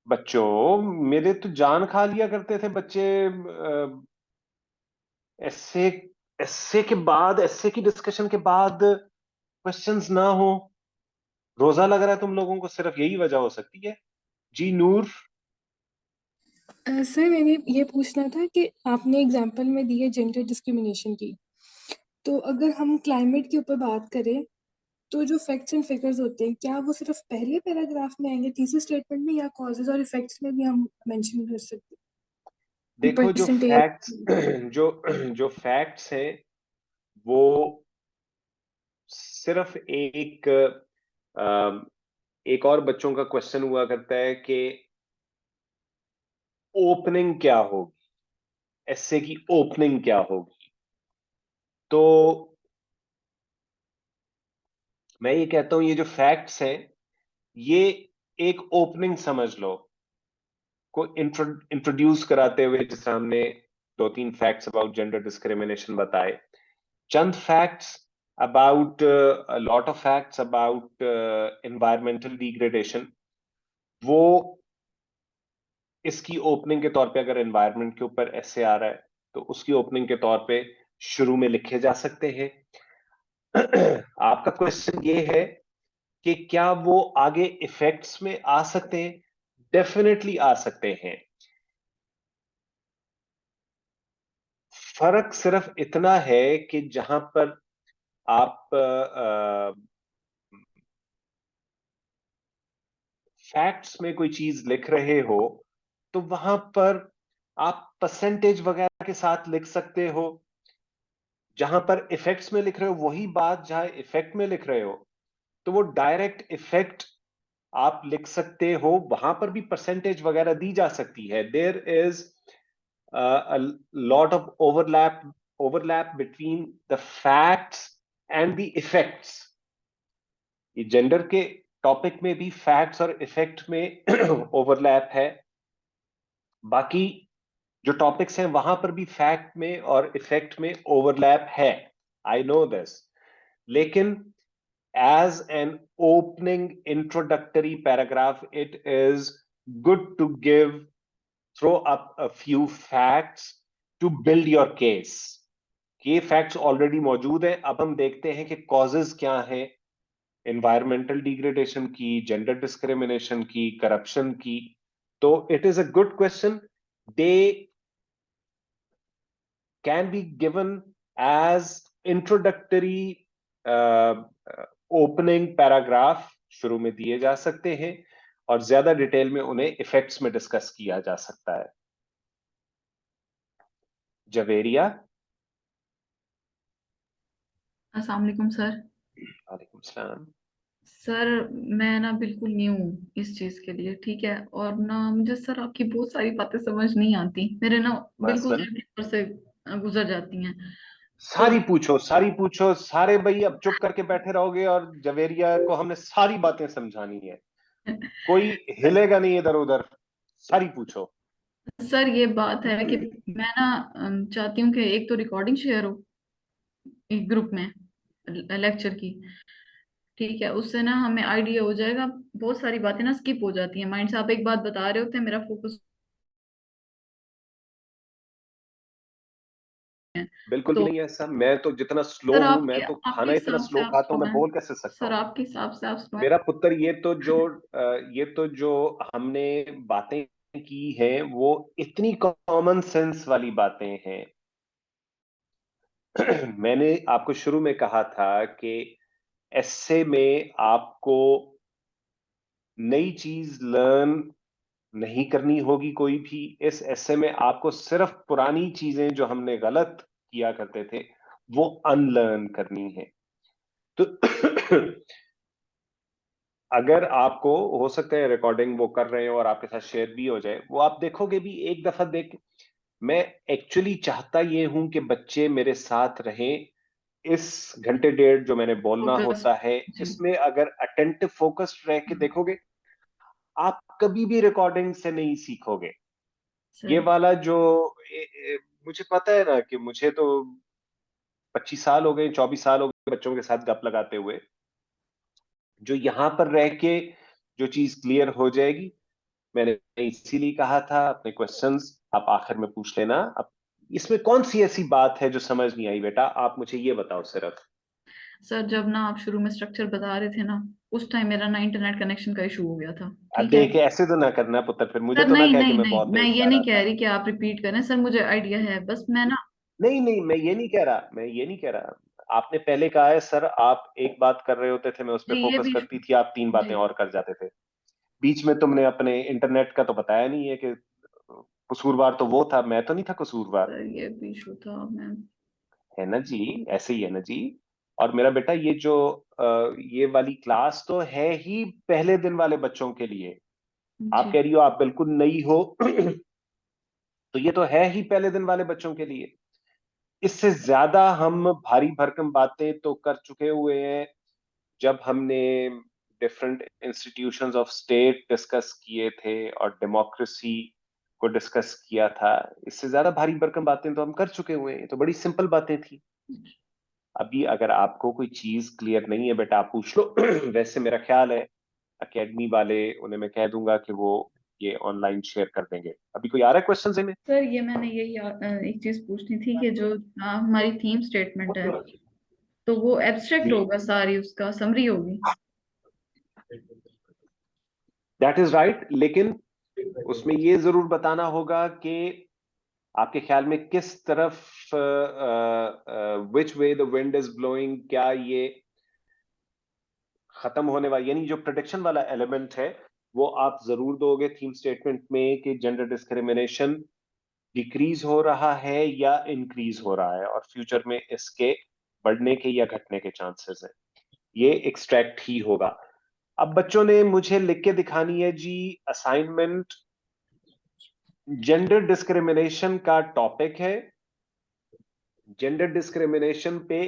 बच्चों मेरे तो जान खा लिया करते थे बच्चे. ऐसे ऐसे के बाद, ऐसे की डिस्कशन के बाद क्वेश्चंस ना हो. रोजा लग रहा है तुम लोगों को. सिर्फ यही वजह हो सकती है. जी नूर. सर मैंने ये पूछना था कि आपने एग्जाम्पल में दी है जेंडर डिस्क्रिमिनेशन की, तो अगर हम क्लाइमेट के ऊपर बात करें तो जो फैक्ट्स एंड फिगर्स होते हैं क्या वो सिर्फ पहले पैराग्राफ में आएंगे थीसिस स्टेटमेंट में, या कॉजेज और इफेक्ट्स में भी हम मेंशन कर सकते हैं देखो जो परसेंटेज? फैक्ट्स जो जो फैक्ट्स हैं वो सिर्फ एक और बच्चों का क्वेश्चन हुआ करता है कि ओपनिंग क्या होगी, एस्से की ओपनिंग क्या होगी. तो मैं ये कहता हूं ये जो फैक्ट्स हैं ये एक ओपनिंग समझ लो. को इंट्रोड्यूस कराते हुए जैसे हमने 2-3 फैक्ट्स अबाउट जेंडर डिस्क्रिमिनेशन बताए. चंद facts about a lot of facts about environmental degradation. वो इसकी ओपनिंग के तौर पे अगर एनवायरनमेंट के ऊपर ऐसे आ रहा है तो उसकी ओपनिंग के तौर पे शुरू में लिखे जा सकते हैं. आपका क्वेश्चन ये है कि क्या वो आगे इफेक्ट्स में आ सकते हैं. डेफिनेटली आ सकते हैं. फर्क सिर्फ इतना है कि जहां पर आप फैक्ट्स में कोई चीज लिख रहे हो तो वहां पर आप परसेंटेज वगैरह के साथ लिख सकते हो. जहां पर इफेक्ट्स में लिख रहे हो वही बात जहां इफेक्ट में लिख रहे हो तो वो डायरेक्ट इफेक्ट आप लिख सकते हो. वहां पर भी परसेंटेज वगैरह दी जा सकती है. There is a lot of overlap between the facts and the effects. ये जेंडर के टॉपिक में भी फैक्ट्स और इफेक्ट में ओवरलैप है. बाकी जो टॉपिक्स हैं वहां पर भी फैक्ट में और इफेक्ट में ओवरलैप है. I know this. लेकिन as an opening introductory paragraph it is good to throw up a few facts to build your case. ये फैक्ट्स ऑलरेडी मौजूद हैं. अब हम देखते हैं कि कॉजेज क्या हैं एनवायरमेंटल डिग्रेडेशन की, जेंडर डिस्क्रिमिनेशन की, करप्शन की. तो it is a good question. They can be given as introductory opening paragraph. शुरू में दिए जा सकते हैं और ज्यादा डिटेल में उन्हें इफेक्ट्स में डिस्कस किया जा सकता है. जवेरिया. अस्सलाम वालेकुम सर. वालेकुम सलाम. सर मैं ना बिल्कुल न्यू हूँ इस चीज के लिए, ठीक है, और ना मुझे सर आपकी बहुत सारी बातें समझ नहीं आती, मेरे ना बिल्कुल मसलन से पेपर से गुजर जाती हैं. तो सारी पूछो, सारी पूछो. सारे भाई अब चुप करके बैठे रहोगे और जवेरिया को हमने सारी बातें समझानी है. कोई हिलेगा नहीं इधर उधर. सारी पूछो. सर ये बात है कि मैं ना चाहती हूँ कि एक तो रिकॉर्डिंग शेयर हो एक ग्रुप में लेक्चर की, ठीक है, उससे ना हमें आइडिया हो जाएगा. बहुत सारी बातें ना स्किप हो जाती हैं माइंड से. आप एक बात बता रहे होते हैं, मेरा फोकस है. बिल्कुल भी तो नहीं है ऐसा. मैं तो जितना स्लो सर हूं, मैं आपके तो आपके खाना इतना हिसाब से स्लो आप खाता हूं, स्लो मैं हैं. बोल कैसे सकता सर हूं. आपके हिसाब से आप स्लो हैं. मेरा पुत्र, ये तो जो हमने बातें की हैं वो इतनी कॉमन सेंस वाली बातें हैं. मैंने आपको शुरू में कहा था कि एस्से में आपको नई चीज लर्न नहीं करनी होगी कोई भी। इस एस्से में आपको सिर्फ पुरानी चीजें जो हमने गलत किया करते थे वो अनलर्न करनी है। तो अगर आपको हो सकता है रिकॉर्डिंग वो कर रहे हो और आपके साथ शेयर भी हो जाए, वो आप देखोगे भी एक दफा देख। मैं एक्चुअली चाहता ये हूं कि बच्चे मेरे साथ रहें। इस घंटे डेढ़ जो मैंने बोलना फोकस। होता है, जी इसमें अगर अटेंटिव फोकस्ड रह के देखोगे, आप कभी भी रिकॉर्डिंग से नहीं सीखोगे। ये सर। वाला जो मुझे पता है ना कि मुझे तो 25 साल हो गए, 24 साल हो गए बच्चों के साथ गप लगाते हुए। जो यहां पर रह के जो चीज क्लियर हो जाएगी, मैंने इसीलिए कहा था अपने क्वेश्चंस आप आखिर में पूछ लेना। अब इसमें कौन सी ऐसी बात है जो समझ नहीं आई बेटा, आप मुझे ये बताओ सिर्फ। सर जब ना आप शुरू में स्ट्रक्चर बता रहे थे ना, उस टाइम मेरा ना इंटरनेट कनेक्शन का इशू हो गया था, अब ठीक है। देख ऐसे तो ना करना पुत्र, फिर मुझे सर तो ना नहीं कह कि नहीं मैं नहीं, बहुत मैं तेज ये जा नहीं रहा कह था। रही कि आप रिपीट करें सर, मुझे आइडिया है, बस मैं ना। नहीं नहीं, मैं ये नहीं कह रहा, मैं ये नहीं कह रहा। आपने पहले कहा है सर, आप एक बात कर रहे होते थे, मैं उस पर जी ये फोकस भी करती थी, आप तीन बातें जी और कर जाते थे। बीच में तुमने अपने इंटरनेट का तो बताया नहीं है कि कसूरवार तो वो था, मैं तो नहीं था कसूरवार। सर, ये भी इशू था मैं। है ना जी, ऐसे ही है ना जी। और मेरा बेटा ये जो ये वाली क्लास तो है ही पहले दिन वाले बच्चों के लिए। आप जी कह रही हो आप बिल्कुल नई हो तो ये तो है ही पहले दिन वाले बच्चों के लिए। इससे ज्यादा हम भारी भरकम बातें तो कर चुके हुए हैं जब हमने different institutions of state discuss किए थे और डेमोक्रेसी को डिस्कस किया था। इससे ज्यादा भारी भरकम बातें तो हम कर चुके हुए हैं, ये तो बड़ी सिंपल बातें थी। अभी अगर आपको कोई चीज क्लियर नहीं है बेटा, आप पूछ लो। वैसे मेरा ख्याल है एकेडमी वाले, उन्हें मैं कह दूंगा कि वो ये ऑनलाइन शेयर कर देंगे। अभी कोई आ रहा है क्वेश्चन इन्हें? सर, ये मैंने यही एक चीज पूछनी थी कि जो हमारी थीम स्टेटमेंट है, तो वो एब्स्ट्रैक्ट जी, होगा, सारी उसका समरी होगी। दैट इज राइट, लेकिन उसमें ये जरूर बताना होगा कि आपके ख्याल में किस तरफ which way the wind is blowing, क्या ये खत्म होने वाला, यानी जो प्रोटेक्शन वाला एलिमेंट है वो आप जरूर दोगे थीम स्टेटमेंट में कि जेंडर डिस्क्रिमिनेशन डिक्रीज हो रहा है या इंक्रीज हो रहा है और फ्यूचर में इसके बढ़ने के या घटने के चांसेस हैं। ये एक्सट्रैक्ट ही होगा। अब बच्चों ने मुझे लिख के दिखानी है जी असाइनमेंट। जेंडर डिस्क्रिमिनेशन का टॉपिक है। जेंडर डिस्क्रिमिनेशन पे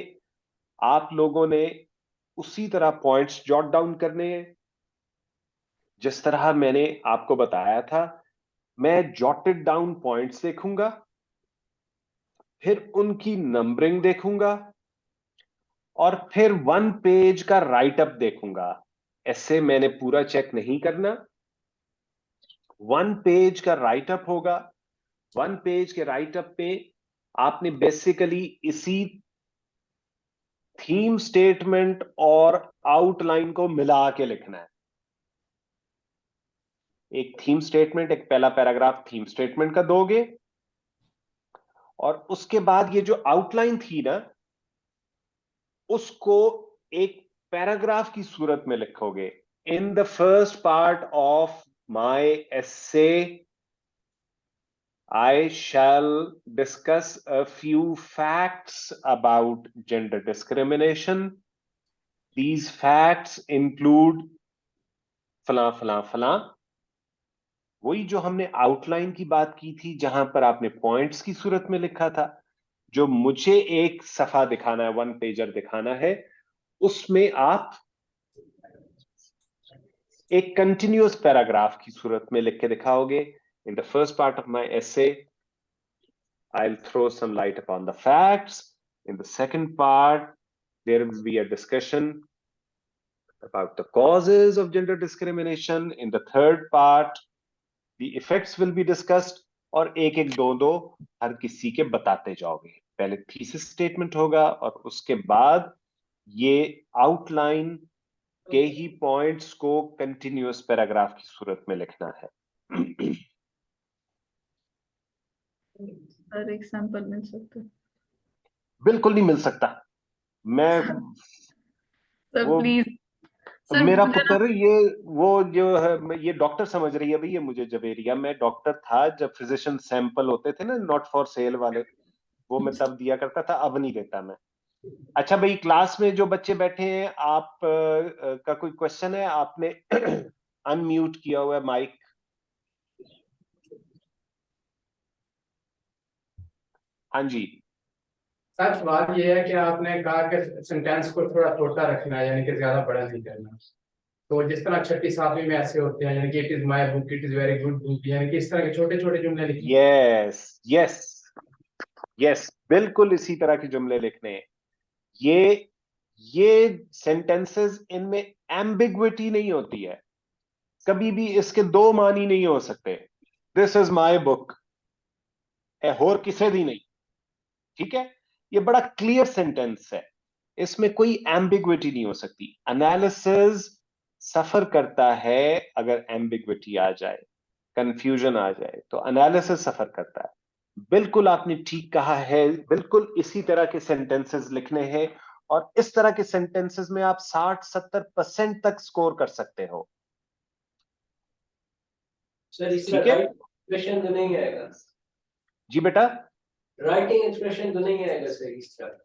आप लोगों ने उसी तरह पॉइंट्स जॉट डाउन करने हैं जिस तरह मैंने आपको बताया था। मैं जॉटेड डाउन पॉइंट्स देखूंगा, फिर उनकी नंबरिंग देखूंगा और फिर वन पेज का राइट अप देखूंगा। ऐसे मैंने पूरा चेक नहीं करना। वन पेज का राइट अप होगा। वन पेज के राइट अप पे आपने बेसिकली इसी थीम स्टेटमेंट और आउटलाइन को मिला के लिखना है। एक थीम स्टेटमेंट, एक पहला पैराग्राफ थीम स्टेटमेंट का दोगे और उसके बाद ये जो आउटलाइन थी ना उसको एक पैराग्राफ की सूरत में लिखोगे। इन the first part of my essay I shall discuss a few facts about gender discrimination. These facts include फला फला फला। वही जो हमने आउटलाइन की बात की थी जहां पर आपने पॉइंट्स की सूरत में लिखा था, जो मुझे एक सफा दिखाना है, वन पेजर दिखाना है, उसमें आप एक कंटिन्यूअस पैराग्राफ की सूरत में लिख के दिखाओगे। In the first part of my essay I'll throw some light upon the facts. In the second part there will be a discussion about the causes of gender discrimination. In the third part the effects will be discussed और एक एक दो दो हर किसी के बताते जाओगे। पहले थीसिस स्टेटमेंट होगा और उसके बाद ये आउटलाइन के ही पॉइंट्स को कंटिन्यूअस पैराग्राफ की सूरत में लिखना है। सर एक सैंपल मिल सकता है? बिल्कुल नहीं मिल सकता। मैं सर वो प्लीज। सर मेरा मैं ना पुत्र ये वो जो है ये डॉक्टर समझ रही है भैया मुझे जवेरिया। मैं डॉक्टर था जब फिजिशियन सैंपल होते थे ना नॉट फॉर सेल वाले, वो मैं तब दिया करता था, अब नहीं देता मैं। अच्छा भाई, क्लास में जो बच्चे बैठे हैं आप का कोई क्वेश्चन है? आपने अनम्यूट किया हुआ है माइक। हाँ जी। सर सवाल ये है कि आपने कहा कि सेंटेंस को थोड़ा छोटा रखना है, यानी कि ज्यादा बड़ा नहीं करना। तो जिस तरह छठी सातवीं में ऐसे होते हैं, यानी कि it is my book, it is very good book, यानी कि इस तरह के छोटे छोटे जुमले लिखिए। यस यस यस, बिल्कुल इसी तरह के जुमले लिखने हैं। ये सेंटेंसेस, इनमें एम्बिग्विटी नहीं होती है कभी भी। इसके दो मानी नहीं हो सकते। दिस इज माई बुक है होर किसे दी नहीं। ठीक है, ये बड़ा क्लियर सेंटेंस है, इसमें कोई एम्बिग्विटी नहीं हो सकती। एनालिसिस सफर करता है अगर एम्बिग्विटी आ जाए, कंफ्यूजन आ जाए, तो एनालिसिस सफर करता है। बिल्कुल आपने ठीक कहा है, बिल्कुल इसी तरह के सेंटेंसेस लिखने हैं, और इस तरह के सेंटेंसेस में आप 60-70% तक स्कोर कर सकते हो। सर इसका ठीक है राइट एक्सप्रेशन तो नहीं आएगा? जी बेटा, राइटिंग एक्सप्रेशन तो नहीं आएगा सर इस तरह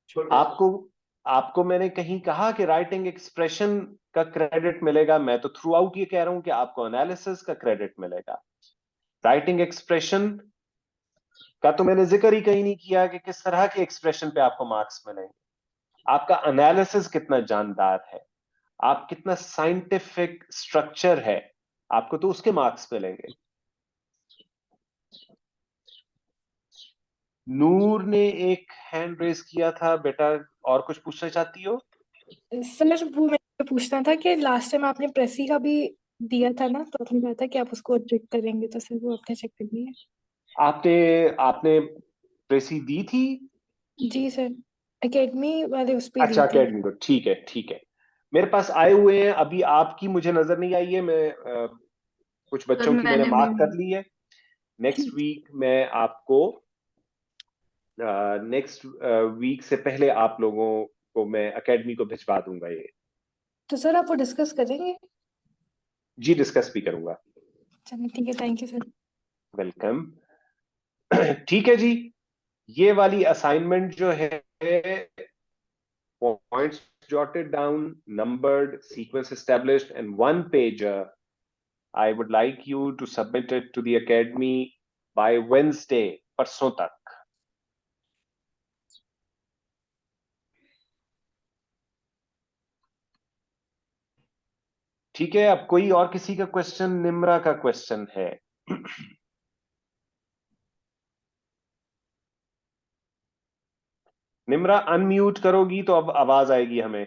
छोटे से? आपको आपको मैंने कहीं कहा कि राइटिंग एक्सप्रेशन का क्रेडिट मिलेगा? मैं तो थ्रू आउट ये कह रहा हूं कि आपको एनालिसिस का क्रेडिट मिलेगा। राइटिंग एक्सप्रेशन का तो मैंने जिक्र ही कहीं नहीं किया कि किस तरह के एक्सप्रेशन पे आपको मार्क्स मिलेंगे। आपका एनालिसिस कितना जानदार है, आप कितना साइंटिफिक स्ट्रक्चर है, आपको तो उसके मार्क्स मिलेंगे। नूर ने एक हैंड रेज किया था बेटा, और कुछ पूछना चाहती हो? सर वो मैं पूछना था कि लास्ट टाइम आपने प्रेसी का भी दिया था ना, तो आपने कहा था कि आप उसको चेक करेंगे, तो सर वो आपने चेक कर लिया? आपने आपने प्रेसी दी थी? जी सर, एकेडमी वाले उस पे दी अच्छा, थी। अकेडमी को, ठीक है ठीक है। मेरे पास आए हुए हैं अभी, आपकी मुझे नजर नहीं आई है। मैं कुछ सर बच्चों की मैंने मैंने भी मार्क कर ली है। नेक्स्ट ठीक। वीक मैं आपको नेक्स्ट वीक से पहले आप लोगों को मैं एकेडमी को भिजवा दूंगा ये। तो सर आप वो डिस्कस करेंगे? जी, डिस्कस भी करूंगा। चलिए ठीक है, थैंक यू सर। वेलकम। ठीक है जी, ये वाली असाइनमेंट जो है, points jotted down, numbered, sequence established, and one pager. I would like you to submit it to the academy by Wednesday, परसों तक। ठीक है, अब कोई और किसी का क्वेश्चन? निम्रा का क्वेश्चन है। निम्रा अनम्यूट करोगी तो अब आवाज आएगी हमें।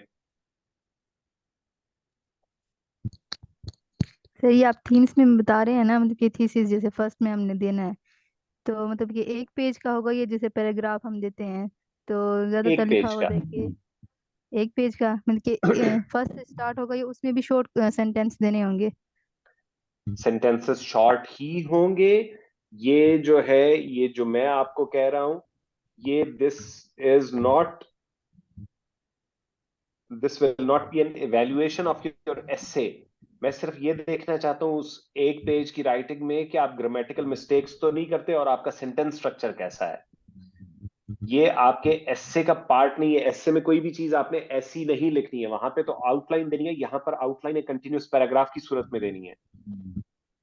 सर ये आप थीम्स में बता रहे हैं ना, मतलब कि थीसिस जैसे फर्स्ट में हमने देना है, तो मतलब कि एक पेज का होगा ये, जैसे पैराग्राफ हम देते हैं तो ज्यादातर एक लिखा पेज हुआ का देखिए। एक पेज का मतलब कि फर्स्ट से स्टार्ट होगा ये, उसमें भी शॉर्ट सेंटेंस देने होंगे। सेंटेंसेस शॉर्ट ही होंगे। ये जो है, ये जो मैं आपको कह रहा हूं, ये this will not be an evaluation of your essay. मैं सिर्फ ये देखना चाहता हूं उस एक पेज की राइटिंग में कि आप ग्रामेटिकल मिस्टेक्स तो नहीं करते और आपका सेंटेंस स्ट्रक्चर कैसा है। ये आपके एसे का पार्ट नहीं है। एसे में कोई भी चीज आपने ऐसी नहीं लिखनी है, वहां पे तो आउटलाइन देनी है, यहां पर आउटलाइन एक कंटिन्यूस पैराग्राफ की सूरत में देनी है।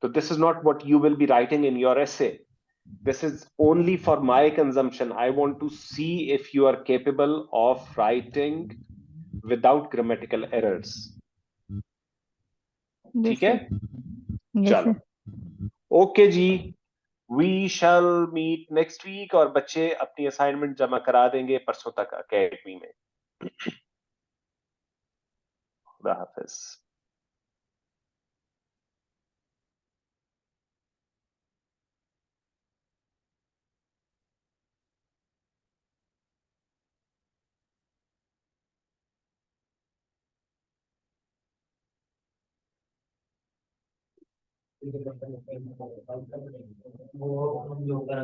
तो this is not what you will be writing in your essay. This is only for my consumption. I want to see if you are capable of writing without grammatical errors. Yes ठीक है, sir. Yes चलो, sir. Okay जी। We shall meet next week, और बच्चे अपनी assignment जमा करा देंगे परसों तक अकेडमी में। खुदा हाफिज। वो हम लोग का